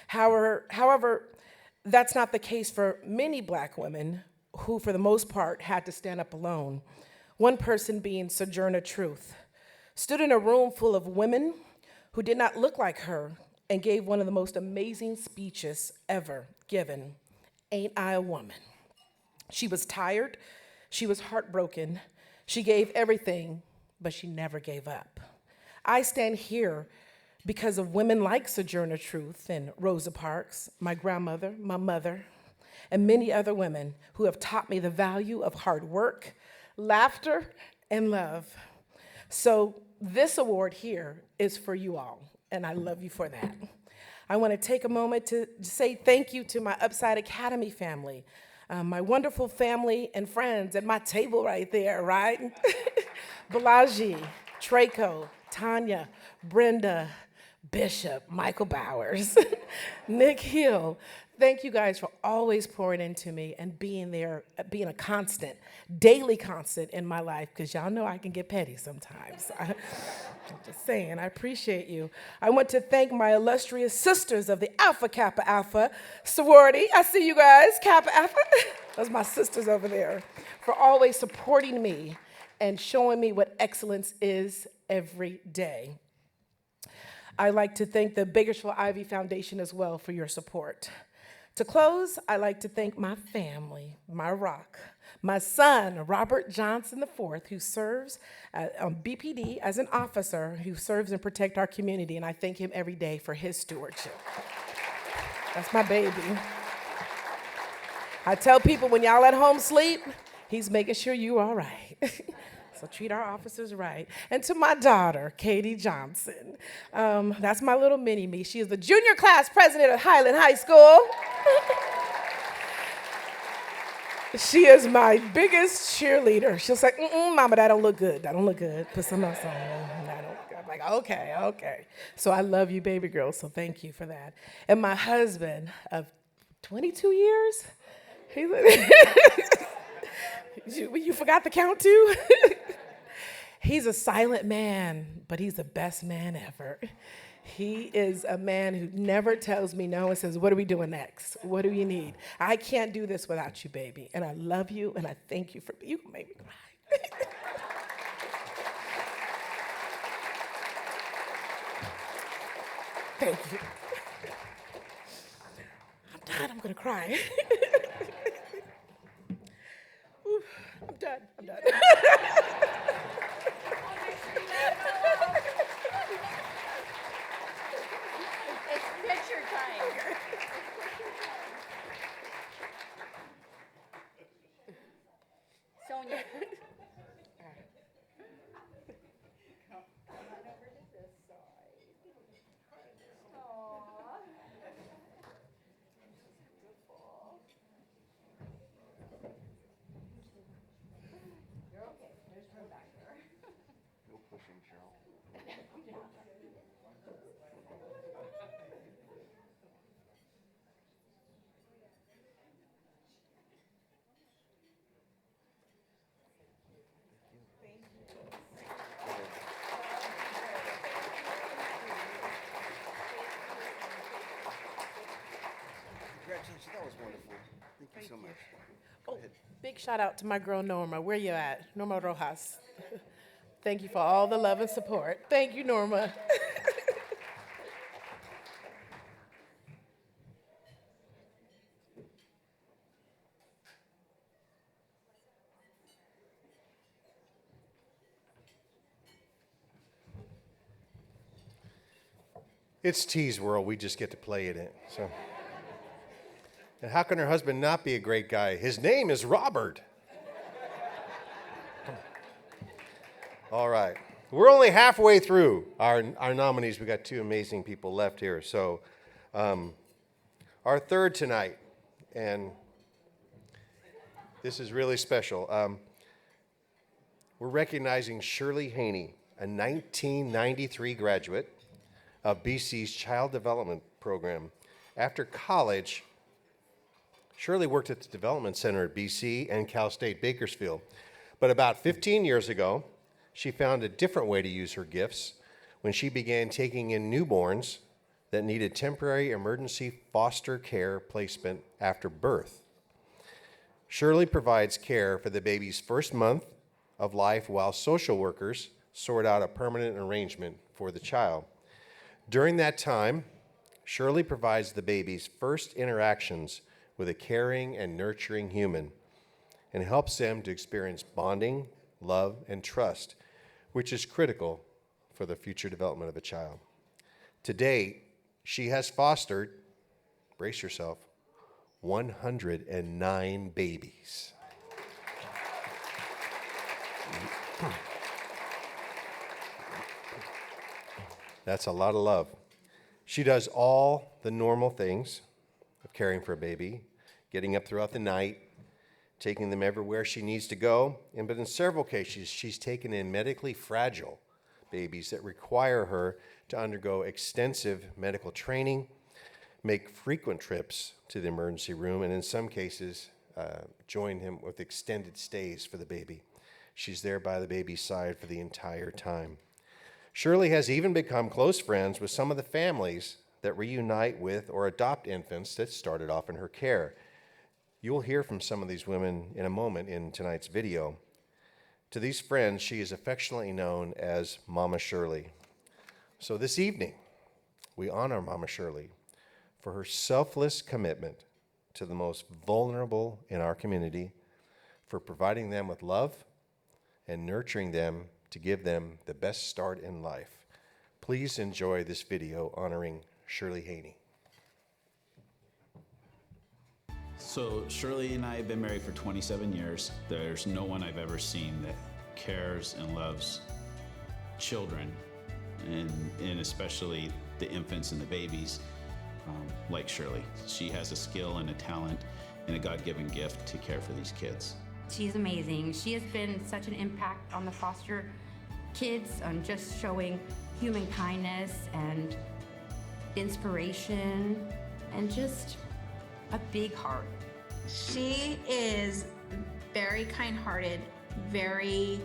N: However, that's not the case for many black women who, for the most part, had to stand up alone. One person being Sojourner Truth, stood in a room full of women who did not look like her and gave one of the most amazing speeches ever given, Ain't I a Woman? She was tired, she was heartbroken, she gave everything, but she never gave up. I stand here because of women like Sojourner Truth and Rosa Parks, my grandmother, my mother, and many other women who have taught me the value of hard work, laughter, and love. So this award here is for you all, and I love you for that. I want to take a moment to say thank you to my Upside Academy family, my wonderful family and friends at my table right there, right? Balaji, Traco, Tanya, Brenda, Bishop, Michael Bowers, Nick Hill. Thank you guys for always pouring into me and being there, being a constant, daily constant in my life, because y'all know I can get petty sometimes. I'm just saying, I appreciate you. I want to thank my illustrious sisters of the Alpha Kappa Alpha sorority. I see you guys, Kappa Alpha. Those are my sisters over there, for always supporting me and showing me what excellence is every day. I'd like to thank the Bakersfield Ivy Foundation as well for your support. To close, I'd like to thank my family, my rock, my son, Robert Johnson IV, who serves on BPD as an officer who serves and protects our community, and I thank him every day for his stewardship. That's my baby. I tell people when y'all at home sleep, he's making sure you're all right. So treat our officers right. And to my daughter, Katie Johnson. That's my little mini-me. She is the junior class president of Highland High School. She is my biggest cheerleader. She'll say, Mama, that don't look good. That don't look good. Put something else on. That don't look good. I'm like, okay. So I love you, baby girl, so thank you for that. And my husband of 22 years, you forgot the count too? He's a silent man, but he's the best man ever. He is a man who never tells me no and says, what are we doing next? What do you need? I can't do this without you, baby. And I love you, and I thank you for, you can make me cry. Thank you. I'm done, I'm gonna cry. Ooh, I'm done.
C: It's picture time. Sonia. Come on over to this side. Aww. You're okay. There's room back there.
A: No pushing, Cheryl.
O: Congratulations, that was wonderful. Thank you so much.
N: Oh, big shout out to my girl Norma. Where you at? Norma Rojas. Thank you for all the love and support. Thank you, Norma.
A: It's T's world. We just get to play in it. So, and how can her husband not be a great guy? His name is Robert. All right. We're only halfway through our nominees. We got two amazing people left here. So, our third tonight, and this is really special. We're recognizing Shirley Haney, a 1993 graduate of BC's Child Development Program. After college, Shirley worked at the Development Center at BC and Cal State Bakersfield. But about 15 years ago, she found a different way to use her gifts when she began taking in newborns that needed temporary emergency foster care placement after birth. Shirley provides care for the baby's first month of life while social workers sort out a permanent arrangement for the child. During that time, Shirley provides the baby's first interactions with a caring and nurturing human and helps them to experience bonding, love, and trust, which is critical for the future development of a child. To date, she has fostered, brace yourself, 109 babies. That's a lot of love. She does all the normal things of caring for a baby, getting up throughout the night, taking them everywhere she needs to go. But in several cases, she's taken in medically fragile babies that require her to undergo extensive medical training, make frequent trips to the emergency room, and in some cases, join him with extended stays for the baby. She's there by the baby's side for the entire time. Shirley has even become close friends with some of the families that reunite with or adopt infants that started off in her care. You'll hear from some of these women in a moment in tonight's video. To these friends, she is affectionately known as Mama Shirley. So this evening, we honor Mama Shirley for her selfless commitment to the most vulnerable in our community, for providing them with love and nurturing them to give them the best start in life. Please enjoy this video honoring Shirley Haney.
P: So Shirley and I have been married for 27 years. There's no one I've ever seen that cares and loves children, and especially the infants and the babies, like Shirley. She has a skill and a talent and a God-given gift to care for these kids.
Q: She's amazing. She has been such an impact on the foster kids, on just showing human kindness and inspiration and just a big heart.
R: She is very kind-hearted, very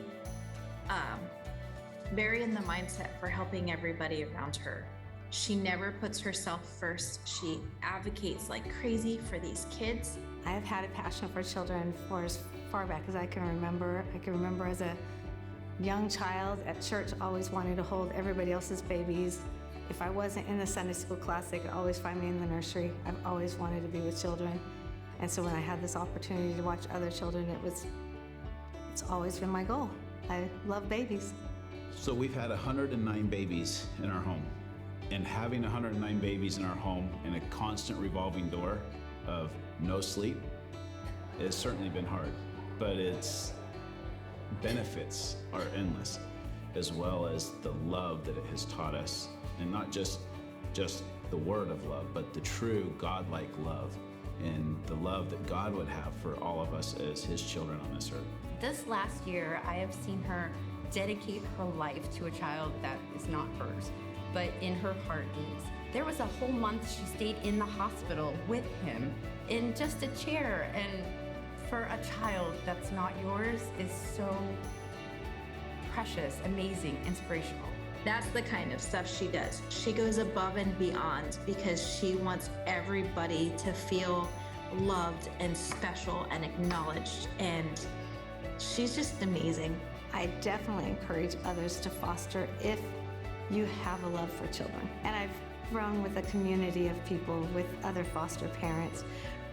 R: in the mindset for helping everybody around her. She never puts herself first. She advocates like crazy for these kids.
S: I've had a passion for children for as far back as I can remember. I can remember as a young child at church always wanting to hold everybody else's babies. If I wasn't in the Sunday school class, they could always find me in the nursery. I've always wanted to be with children. And so when I had this opportunity to watch other children, it's always been my goal. I love babies.
P: So we've had 109 babies in our home. And having 109 babies in our home and a constant revolving door of no sleep has certainly been hard, but its benefits are endless, as well as the love that it has taught us, and not just the word of love, but the true God-like love and the love that God would have for all of us as his children on this earth.
Q: This last year, I have seen her dedicate her life to a child that is not hers, but in her heart is. There was a whole month she stayed in the hospital with him in just a chair, and for a child that's not yours is so precious, amazing, inspirational.
R: That's the kind of stuff she does. She goes above and beyond because she wants everybody to feel loved and special and acknowledged, and she's just amazing.
S: I definitely encourage others to foster if you have a love for children. And I've grown with a community of people with other foster parents.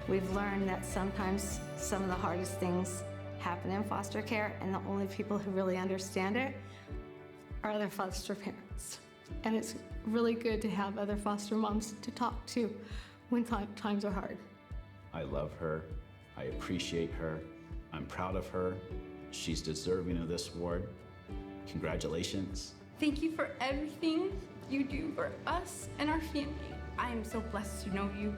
S: We've learned that sometimes some of the hardest things happen in foster care, and the only people who really understand it are other foster parents. And it's really good to have other foster moms to talk to when times are hard.
P: I love her. I appreciate her. I'm proud of her. She's deserving of this award. Congratulations.
Q: Thank you for everything you do for us and our family. I am so blessed to know you.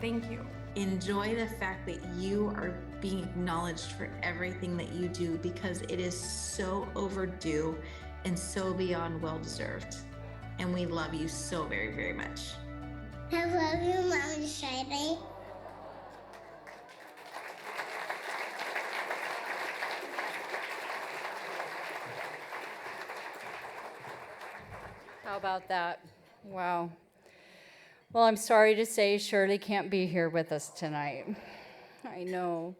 Q: Thank you.
R: Enjoy the fact that you are being acknowledged for everything that you do, because it is so overdue and so beyond well-deserved. And we love you so very, very much.
T: I love you, Mama Shirley.
C: How about that? Wow. Well, I'm sorry to say Shirley can't be here with us tonight. I know.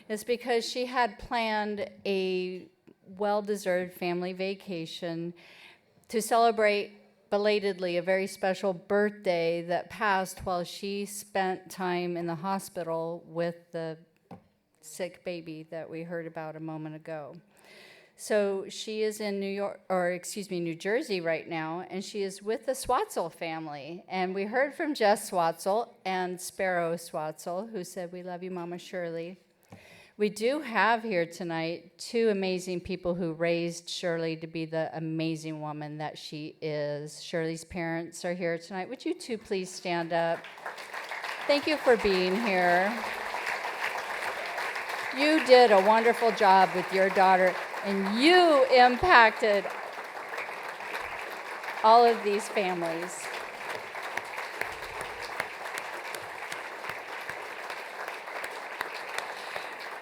C: It's because she had planned a well-deserved family vacation to celebrate belatedly a very special birthday that passed while she spent time in the hospital with the sick baby that we heard about a moment ago. So she is in New Jersey right now, and she is with the Swatzel family. And we heard from Jess Swatzel and Sparrow Swatzel, who said, "We love you, Mama Shirley." We do have here tonight two amazing people who raised Shirley to be the amazing woman that she is. Shirley's parents are here tonight. Would you two please stand up? Thank you for being here. You did a wonderful job with your daughter, and you impacted all of these families.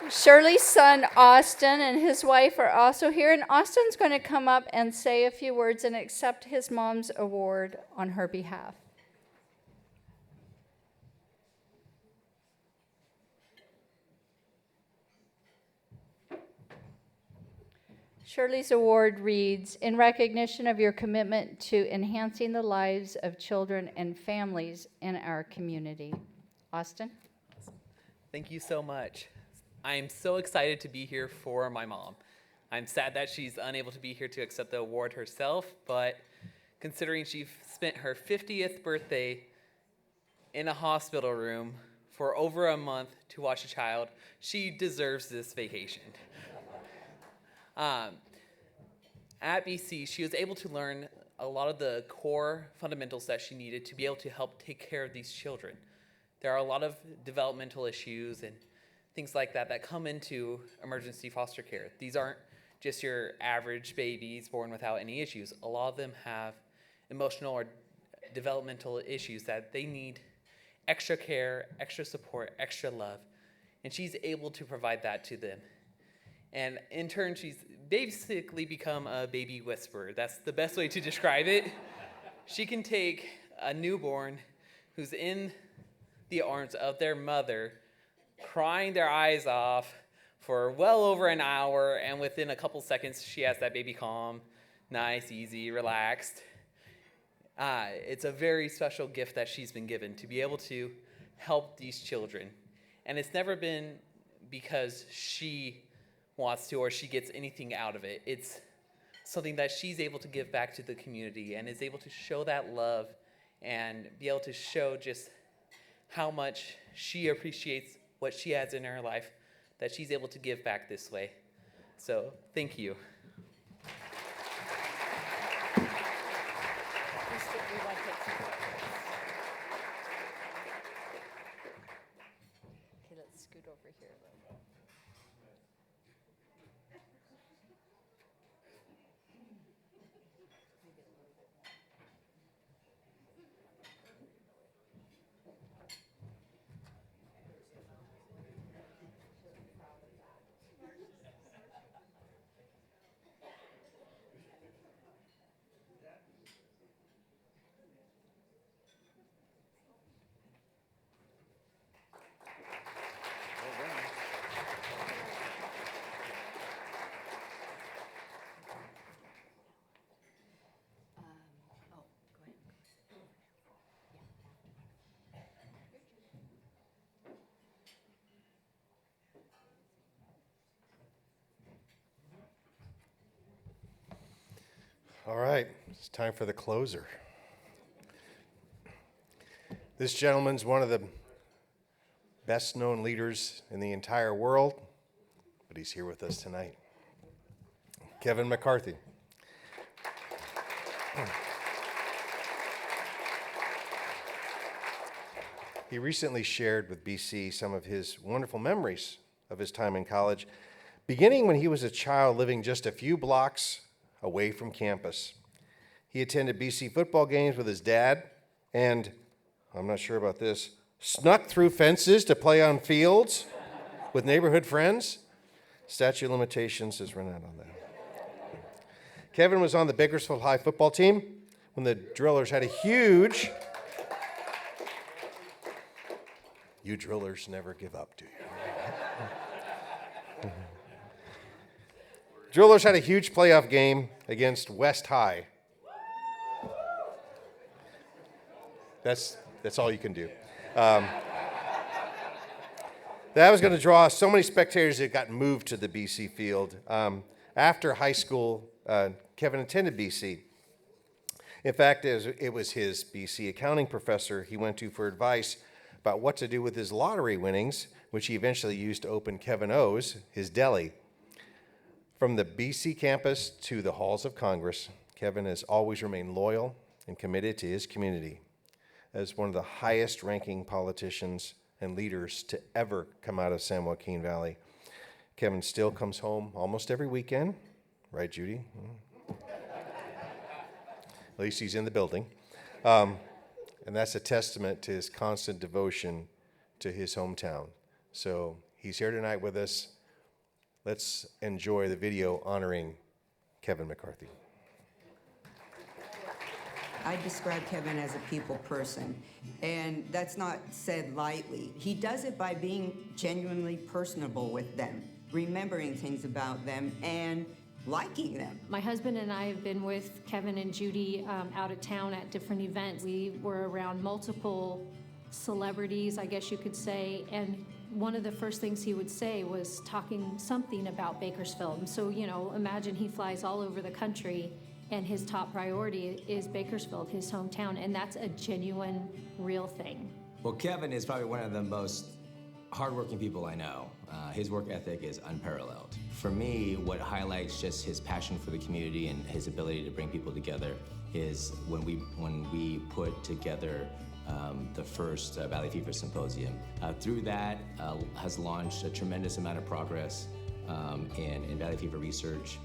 C: Shirley's son, Austin, and his wife are also here, and Austin's going to come up and say a few words and accept his mom's award on her behalf. Shirley's award reads, "In recognition of your commitment to enhancing the lives of children and families in our community." Austin?
U: Thank you so much. I am so excited to be here for my mom. I'm sad that she's unable to be here to accept the award herself, but considering she spent her 50th birthday in a hospital room for over a month to watch a child, she deserves this vacation. At BC, she was able to learn a lot of the core fundamentals that she needed to be able to help take care of these children. There are a lot of developmental issues and things like that that come into emergency foster care. These aren't just your average babies born without any issues. A lot of them have emotional or developmental issues that they need extra care, extra support, extra love, and she's able to provide that to them. And in turn, she's basically become a baby whisperer. That's the best way to describe it. She can take a newborn who's in the arms of their mother, crying their eyes off for well over an hour, and within a couple seconds, she has that baby calm, nice, easy, relaxed. It's a very special gift that she's been given to be able to help these children. And it's never been because she wants to or she gets anything out of it. It's something that she's able to give back to the community and is able to show that love and be able to show just how much she appreciates what she has in her life, that she's able to give back this way. So thank you.
C: Okay, let's scoot over here a little bit.
A: All right, it's time for the closer. This gentleman's one of the best known leaders in the entire world, but he's here with us tonight. Kevin McCarthy. He recently shared with BC some of his wonderful memories of his time in college, beginning when he was a child living just a few blocks away from campus. He attended BC football games with his dad and, I'm not sure about this, snuck through fences to play on fields with neighborhood friends. Statute of limitations has run out on that. Kevin was on the Bakersfield High football team when the Drillers had a huge... You Drillers never give up, do you? Drillers had a huge playoff game against West High. That's all you can do. That was going to draw so many spectators that got moved to the BC field. After high school, Kevin attended BC. In fact, it was his BC accounting professor he went to for advice, about what to do with his lottery winnings, which he eventually used to open Kevin O's, his deli. From the BC campus to the halls of Congress, Kevin has always remained loyal and committed to his community. As one of the highest ranking politicians and leaders to ever come out of San Joaquin Valley, Kevin still comes home almost every weekend. Right, Judy? At least he's in the building. And that's a testament to his constant devotion to his hometown. So he's here tonight with us. Let's enjoy the video honoring Kevin McCarthy.
B: I describe Kevin as a people person, and that's not said lightly. He does it by being genuinely personable with them, remembering things about them, and liking them.
V: My husband and I have been with Kevin and Judy out of town at different events. We were around multiple celebrities, I guess you could say, and one of the first things he would say was talking something about Bakersfield. And so, you know, imagine he flies all over the country and his top priority is Bakersfield, his hometown, and that's a genuine, real thing.
W: Well, Kevin is probably one of the most hardworking people I know. His work ethic is unparalleled. For me, what highlights just his passion for the community and his ability to bring people together is when we put together the first Valley Fever Symposium. Through that, has launched a tremendous amount of progress in Valley Fever research,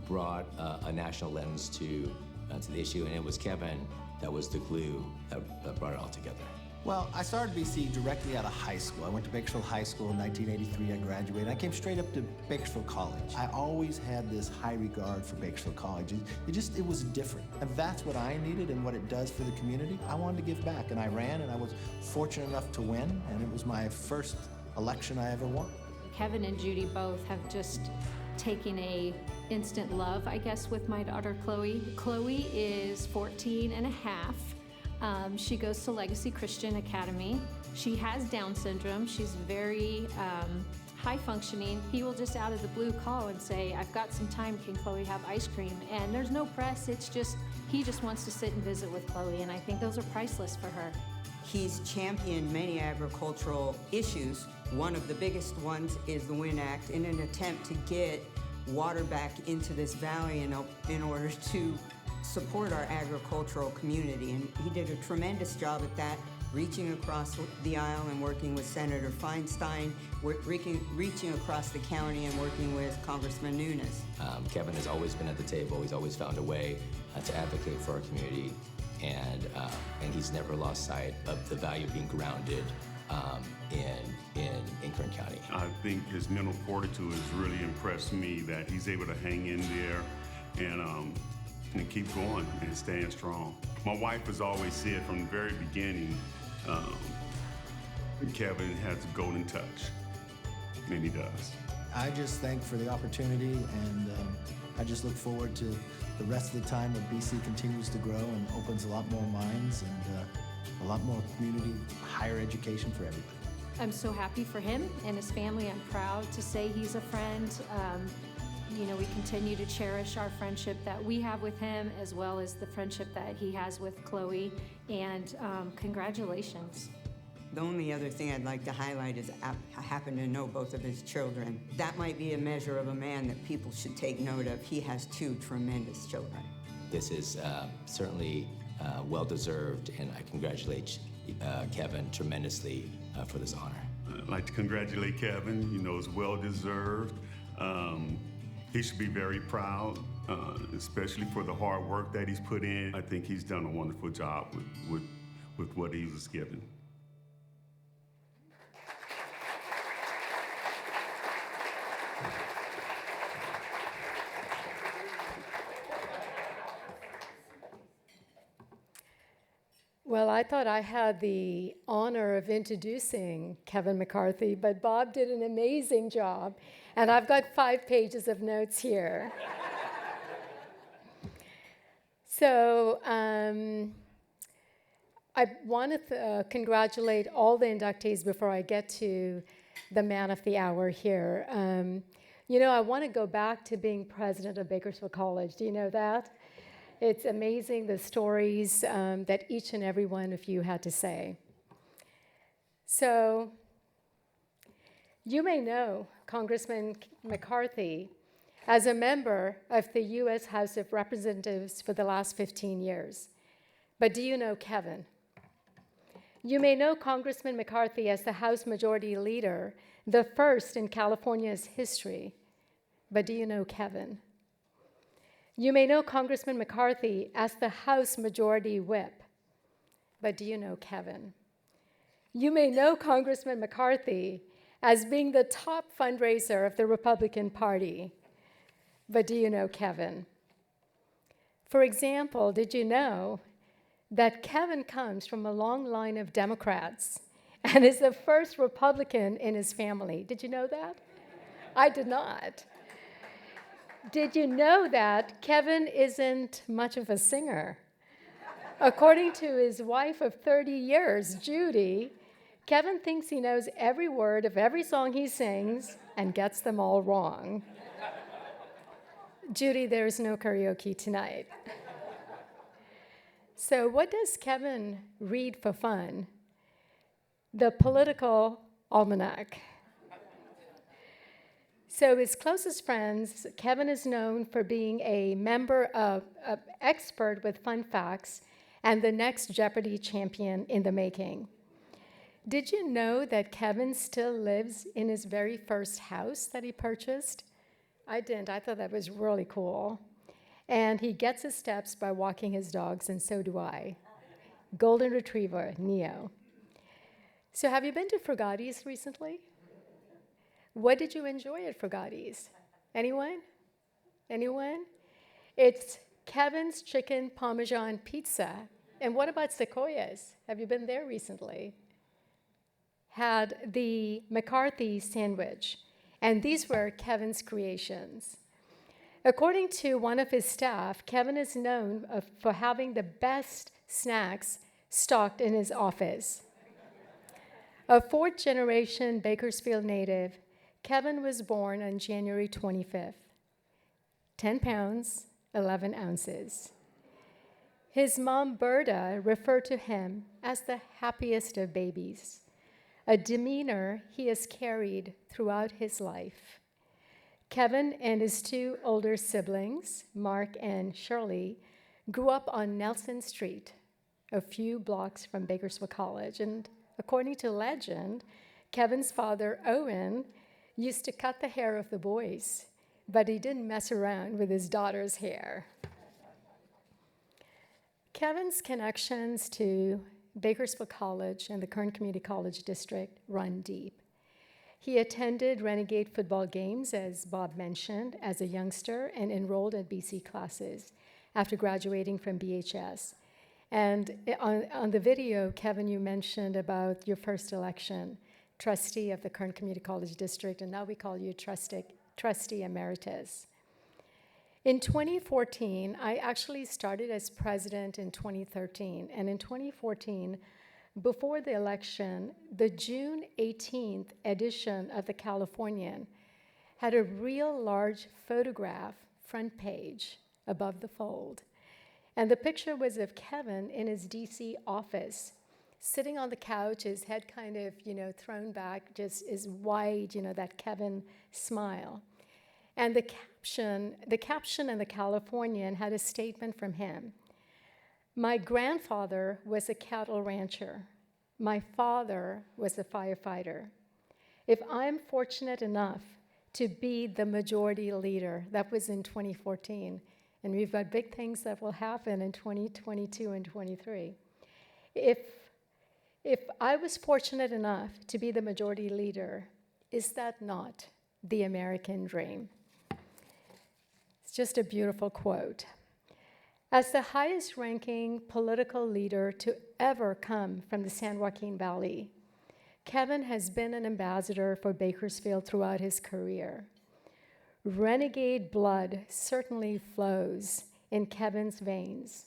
W: brought a national lens to the issue, and it was Kevin that was the glue that brought it all together.
X: Well, I started BC directly out of high school. I went to Bakersfield High School in 1983. I graduated. I came straight up to Bakersfield College. I always had this high regard for Bakersfield College. It was different. And that's what I needed and what it does for the community. I wanted to give back, and I ran, and I was fortunate enough to win, and it was my first election I ever won.
V: Kevin and Judy both have just taken a instant love, I guess, with my daughter, Chloe. Chloe is 14 and a half. She goes to Legacy Christian Academy. She has Down syndrome. She's very high functioning. He will just out of the blue call and say, I've got some time, can Chloe have ice cream? And there's no press, it's just, he just wants to sit and visit with Chloe, and I think those are priceless for her.
B: He's championed many agricultural issues. One of the biggest ones is the WIN Act in an attempt to get water back into this valley in order to support our agricultural community. And he did a tremendous job at that, reaching across the aisle and working with Senator Feinstein, reaching across the county and working with Congressman Nunes.
W: Kevin has always been at the table. He's always found a way to advocate for our community, and he's never lost sight of the value of being grounded in Kern County.
Y: I think his mental fortitude has really impressed me, that he's able to hang in there and keep going and staying strong. My wife has always said from the very beginning, Kevin has a golden touch, and he does.
X: I just thank for the opportunity, and I just look forward to the rest of the time that BC continues to grow and opens a lot more minds and a lot more community, higher education for everybody.
V: I'm so happy for him and his family. I'm proud to say he's a friend. You know, we continue to cherish our friendship that we have with him, as well as the friendship that he has with Chloe, and congratulations.
B: The only other thing I'd like to highlight is I happen to know both of his children. That might be a measure of a man that people should take note of. He has two tremendous children.
W: This is certainly well-deserved, and I congratulate Kevin tremendously for this honor.
Y: I'd like to congratulate Kevin. You know, it's well-deserved. He should be very proud, especially for the hard work that he's put in. I think he's done a wonderful job with what he was given.
Z: Well, I thought I had the honor of introducing Kevin McCarthy, but Bob did an amazing job, and I've got 5 pages of notes here. So I want to congratulate all the inductees before I get to the man of the hour here. You know, I want to go back to being president of Bakersfield College. Do you know that? It's amazing the stories that each and every one of you had to say. So you may know Congressman McCarthy as a member of the U.S. House of Representatives for the last 15 years. But do you know Kevin? You may know Congressman McCarthy as the House Majority Leader, the first in California's history. But do you know Kevin? You may know Congressman McCarthy as the House Majority Whip. But do you know Kevin? You may know Congressman McCarthy as being the top fundraiser of the Republican Party. But do you know Kevin? For example, did you know that Kevin comes from a long line of Democrats and is the first Republican in his family? Did you know that? I did not. Did you know that Kevin isn't much of a singer? According to his wife of 30 years, Judy, Kevin thinks he knows every word of every song he sings and gets them all wrong. Judy, there's no karaoke tonight. So what does Kevin read for fun? The Political Almanac. So his closest friends, Kevin is known for being a member of expert with fun facts and the next Jeopardy champion in the making. Did you know that Kevin still lives in his very first house that he purchased? I didn't. I thought that was really cool. And he gets his steps by walking his dogs, and so do I. Golden Retriever, Neo. So have you been to Frugati's recently? What did you enjoy at Frugati's? Anyone? Anyone? It's Kevin's Chicken Parmesan Pizza. And what about Sequoia's? Have you been there recently? Had the McCarthy sandwich. And these were Kevin's creations. According to one of his staff, Kevin is known for having the best snacks stocked in his office. A fourth-generation Bakersfield native, Kevin was born on January 25th. 10 pounds, 11 ounces. His mom, Berta, referred to him as the happiest of babies, a demeanor he has carried throughout his life. Kevin and his two older siblings, Mark and Shirley, grew up on Nelson Street, a few blocks from Bakersfield College. And according to legend, Kevin's father, Owen, used to cut the hair of the boys, but he didn't mess around with his daughter's hair. Kevin's connections to Bakersfield College and the Kern Community College District run deep. He attended Renegade football games, as Bob mentioned, as a youngster and enrolled at BC classes after graduating from BHS. And on the video, Kevin, you mentioned about your first election, trustee of the Kern Community College District, and now we call you trustee emeritus. In 2014, I actually started as president in 2013, and in 2014, before the election, the June 18th edition of the Californian had a real large photograph front page above the fold. And the picture was of Kevin in his DC office, sitting on the couch, his head kind of, thrown back, just is wide, that Kevin smile. And the caption in the Californian had a statement from him. My grandfather was a cattle rancher. My father was a firefighter. If I'm fortunate enough to be the majority leader, that was in 2014, and we've got big things that will happen in 2022 and 23. If I was fortunate enough to be the majority leader, is that not the American dream? It's just a beautiful quote. As the highest ranking political leader to ever come from the San Joaquin Valley, Kevin has been an ambassador for Bakersfield throughout his career. Renegade blood certainly flows in Kevin's veins.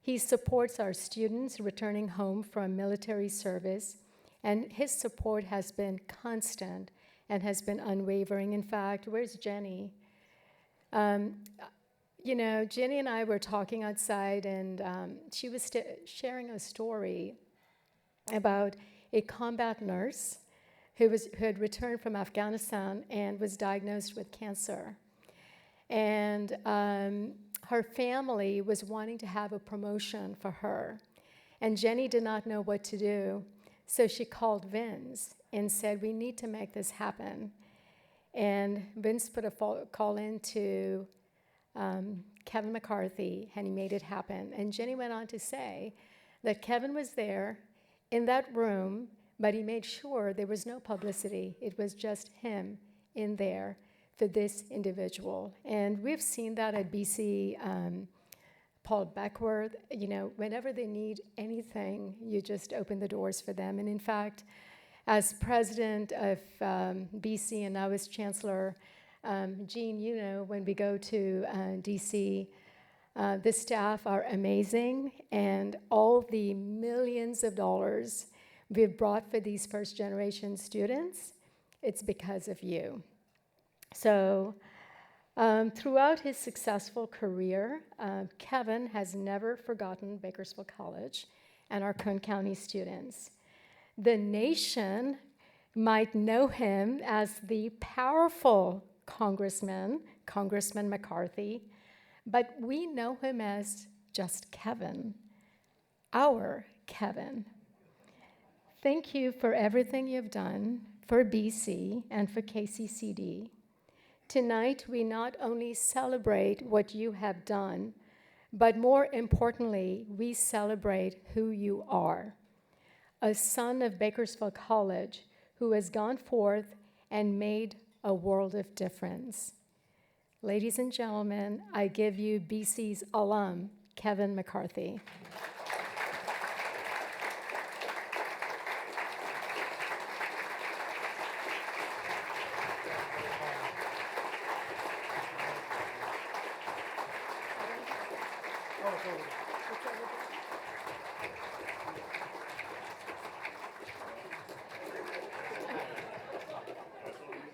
Z: He supports our students returning home from military service, and his support has been constant and has been unwavering. In fact, where's Jenny? Jenny and I were talking outside, and she was sharing a story about a combat nurse who had returned from Afghanistan and was diagnosed with cancer. And her family was wanting to have a promotion for her. And Jenny did not know what to do, so she called Vince and said, we need to make this happen. And Vince put a call in to Kevin McCarthy, and he made it happen. And Jenny went on to say that Kevin was there in that room, but he made sure there was no publicity. It was just him in there for this individual. And we've seen that at BC. Paul Beckworth, you know, whenever they need anything, you just open the doors for them. And in fact, as president of BC and now as chancellor, Jean, you know, when we go to DC, the staff are amazing, and all the millions of dollars we've brought for these first-generation students, it's because of you. So throughout his successful career, Kevin has never forgotten Bakersfield College and our Kern County students. The nation might know him as the powerful Congressman McCarthy, but we know him as just Kevin, our Kevin. Thank you for everything you've done for BC and for KCCD. Tonight, we not only celebrate what you have done, but more importantly, we celebrate who you are. A son of Bakersfield College who has gone forth and made a world of difference. Ladies and gentlemen, I give you BC's alum, Kevin McCarthy.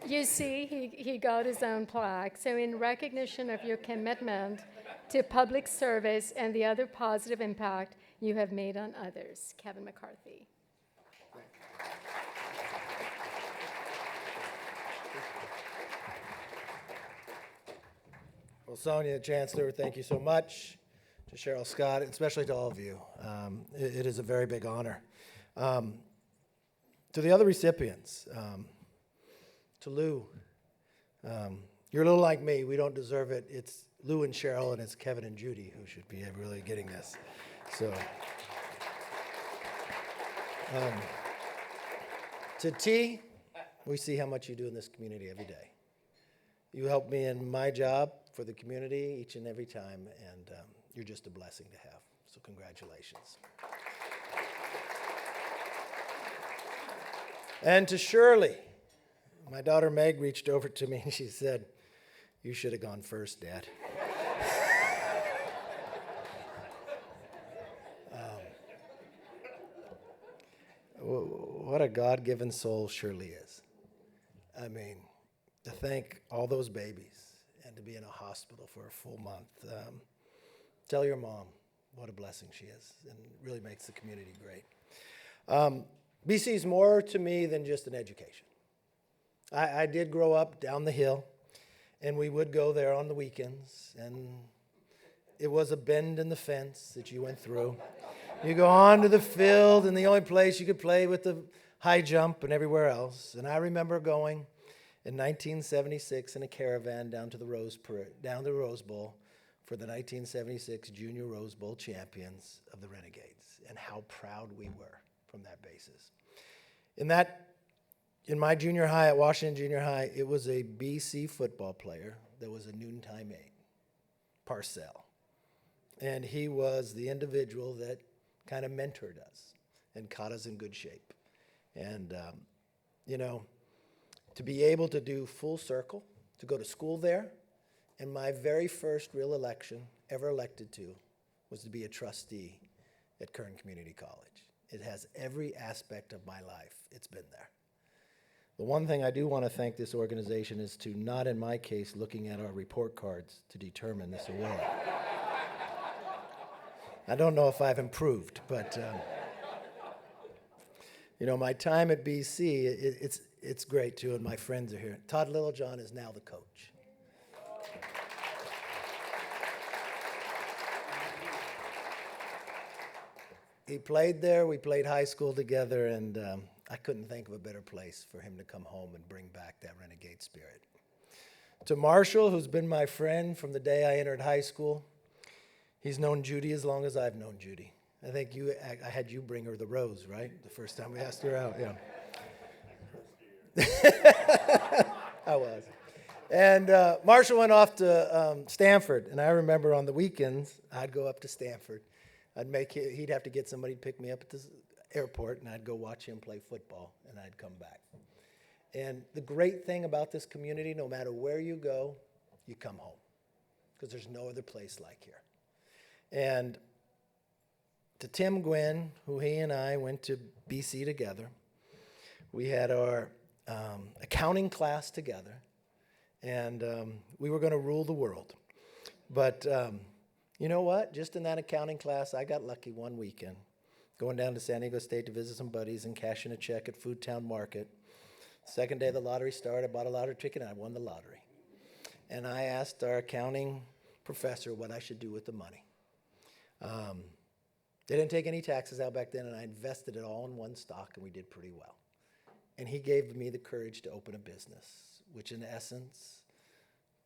Z: You see, he got his own plaque. So in recognition of your commitment to public service and the other positive impact you have made on others, Kevin McCarthy.
D: Well, Sonia, Chancellor, thank you so much. To Cheryl Scott, and especially to all of you. It is a very big honor. To the other recipients, to Lou, you're a little like me. We don't deserve it. It's Lou and Cheryl, and it's Kevin and Judy who should be really getting this. So, to T, we see how much you do in this community every day. You help me in my job for the community each and every time, and you're just a blessing to have. So congratulations. And to Shirley, my daughter Meg reached over to me and she said, "You should have gone first, Dad." What a God-given soul Shirley is. I mean, to thank all those babies and to be in a hospital for a full month. Tell your mom what a blessing she is, and really makes the community great. BC is more to me than just an education. I did grow up down the hill, and we would go there on the weekends, and it was a bend in the fence that you went through. You go on to the field, and the only place you could play with the high jump and everywhere else. And I remember going in 1976 in a caravan down to the Rose Bowl for the 1976 Junior Rose Bowl champions of the Renegades, and how proud we were from that basis. In my junior high at Washington Junior High, it was a BC football player that was a noontime aide, Parcell. And he was the individual that kind of mentored us and caught us in good shape. And, to be able to do full circle, to go to school there, and my very first real election ever elected to was to be a trustee at Kern Community College. It has every aspect of my life. It's been there. The one thing I do want to thank this organization is to, not in my case, looking at our report cards to determine this award. I don't know if I've improved, but You know, my time at BC, it's great too, and my friends are here. Todd Littlejohn is now the coach. He played there, we played high school together, and I couldn't think of a better place for him to come home and bring back that Renegade spirit. To Marshall, who's been my friend from the day I entered high school, he's known Judy as long as I've known Judy. I think I had you bring her the rose, right? The first time we asked her out, yeah. I was. And Marshall went off to Stanford, and I remember on the weekends, I'd go up to Stanford. He'd have to get somebody to pick me up at the airport, and I'd go watch him play football, and I'd come back. And the great thing about this community, no matter where you go, you come home, because there's no other place like here. And to Tim Gwynn, who he and I went to BC together, we had our accounting class together, and we were going to rule the world. But you know what? Just in that accounting class, I got lucky one weekend, going down to San Diego State to visit some buddies and cashing a check at Foodtown Market. Second day the lottery started, I bought a lottery ticket, and I won the lottery. And I asked our accounting professor what I should do with the money. They didn't take any taxes out back then, and I invested it all in one stock, and we did pretty well. And he gave me the courage to open a business, which in essence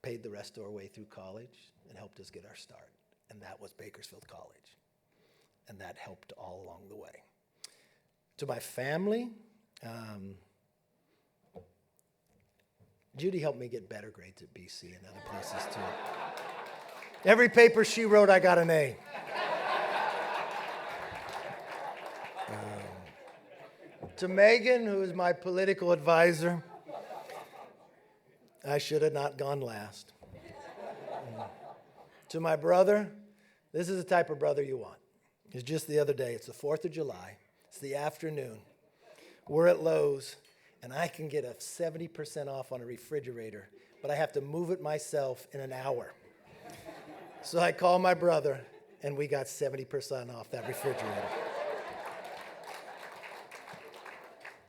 D: paid the rest of our way through college and helped us get our start. And that was Bakersfield College. And that helped all along the way. To my family, Judy helped me get better grades at BC and other places too. Every paper she wrote, I got an A. To Megan, who is my political advisor, I should have not gone last. To my brother, this is the type of brother you want. It's just the other day. It's the 4th of July. It's the afternoon. We're at Lowe's, and I can get a 70% off on a refrigerator, but I have to move it myself in an hour. So I call my brother, and we got 70% off that refrigerator.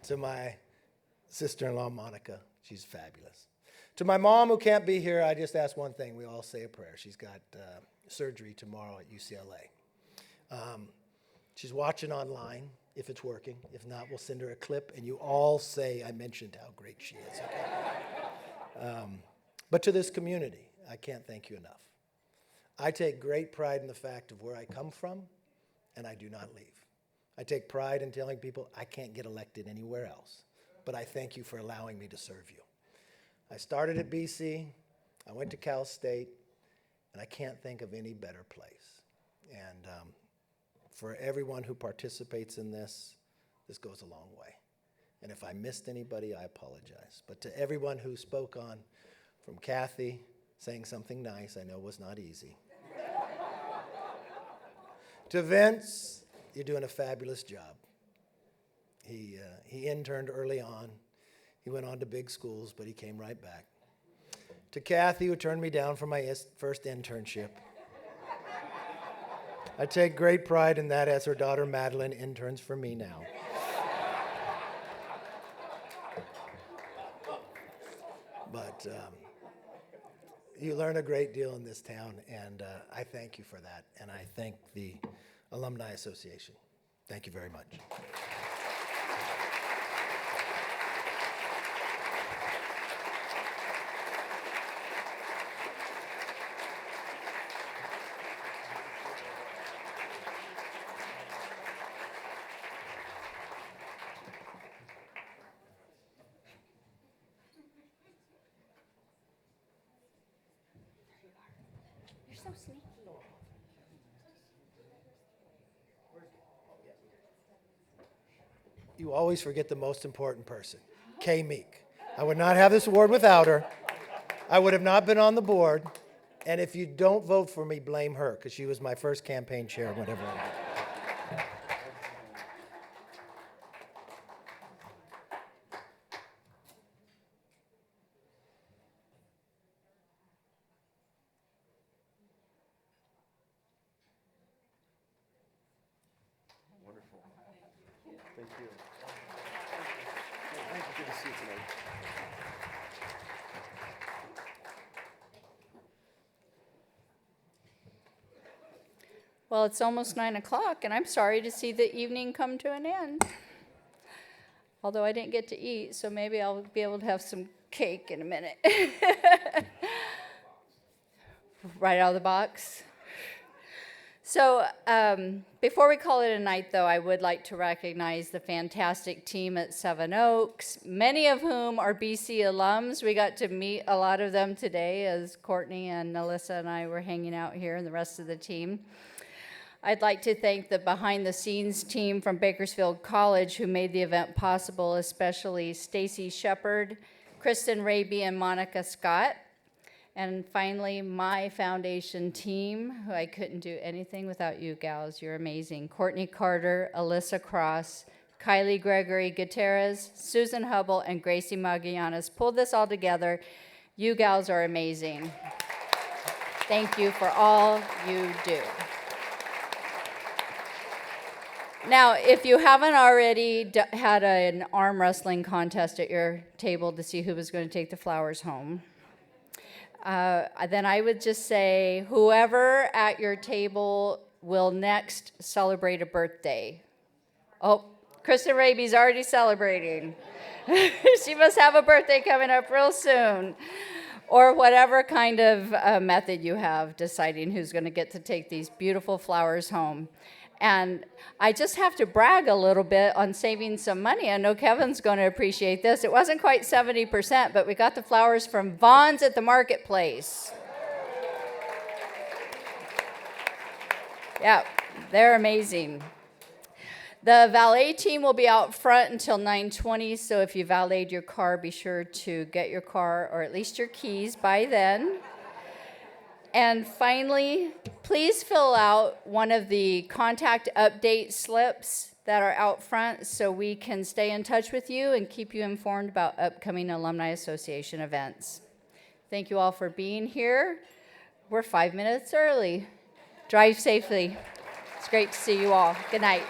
D: To my sister-in-law, Monica, she's fabulous. To my mom, who can't be here, I just ask one thing. We all say a prayer. She's got surgery tomorrow at UCLA. She's watching online, if it's working. If not, we'll send her a clip, and you all say I mentioned how great she is. Okay? But to this community, I can't thank you enough. I take great pride in the fact of where I come from, and I do not leave. I take pride in telling people I can't get elected anywhere else, but I thank you for allowing me to serve you. I started at BC, I went to Cal State, and I can't think of any better place. And for everyone who participates in this, this goes a long way. And if I missed anybody, I apologize. But to everyone who spoke on, from Kathy saying something nice, I know was not easy. To Vince, you're doing a fabulous job. He interned early on. He went on to big schools, but he came right back. To Kathy, who turned me down for my first internship. I take great pride in that, as her daughter Madeline interns for me now. But you learn a great deal in this town, and I thank you for that, and I thank the Alumni Association. Thank you very much.
T: You're so sneaky.
D: You always forget the most important person, Kay Meek. I would not have this award without her. I would have not been on the board. And if you don't vote for me, blame her, because she was my first campaign chair, whatever I did.
O: Wonderful. Thank you. tonight.
C: Well, it's almost 9 o'clock, and I'm sorry to see the evening come to an end. Although I didn't get to eat, so maybe I'll be able to have some cake in a minute. Right out of the box. So before we call it a night, though, I would like to recognize the fantastic team at Seven Oaks, many of whom are BC alums. We got to meet a lot of them today as Courtney and Alyssa and I were hanging out here and the rest of the team. I'd like to thank the behind-the-scenes team from Bakersfield College who made the event possible, especially Stacy Shepard, Kristen Raby, and Monica Scott. And finally, my foundation team, who I couldn't do anything without you gals. You're amazing. Courtney Carter, Alyssa Cross, Kylie Gregory Gutierrez, Susan Hubble, and Gracie Magallanes pulled this all together. You gals are amazing. Thank you for all you do. Now, if you haven't already had an arm wrestling contest at your table to see who was going to take the flowers home, then I would just say whoever at your table will next celebrate a birthday. Oh, Kristen Raby's already celebrating. She must have a birthday coming up real soon. Or whatever kind of method you have deciding who's going to get to take these beautiful flowers home. And I just have to brag a little bit on saving some money. I know Kevin's going to appreciate this. It wasn't quite 70%, but we got the flowers from Vaughn's at the marketplace. Yeah, they're amazing. The valet team will be out front until 9:20, so if you valeted your car, be sure to get your car or at least your keys by then. And finally, please fill out one of the contact update slips that are out front so we can stay in touch with you and keep you informed about upcoming Alumni Association events. Thank you all for being here. We're 5 minutes early. Drive safely. It's great to see you all. Good night.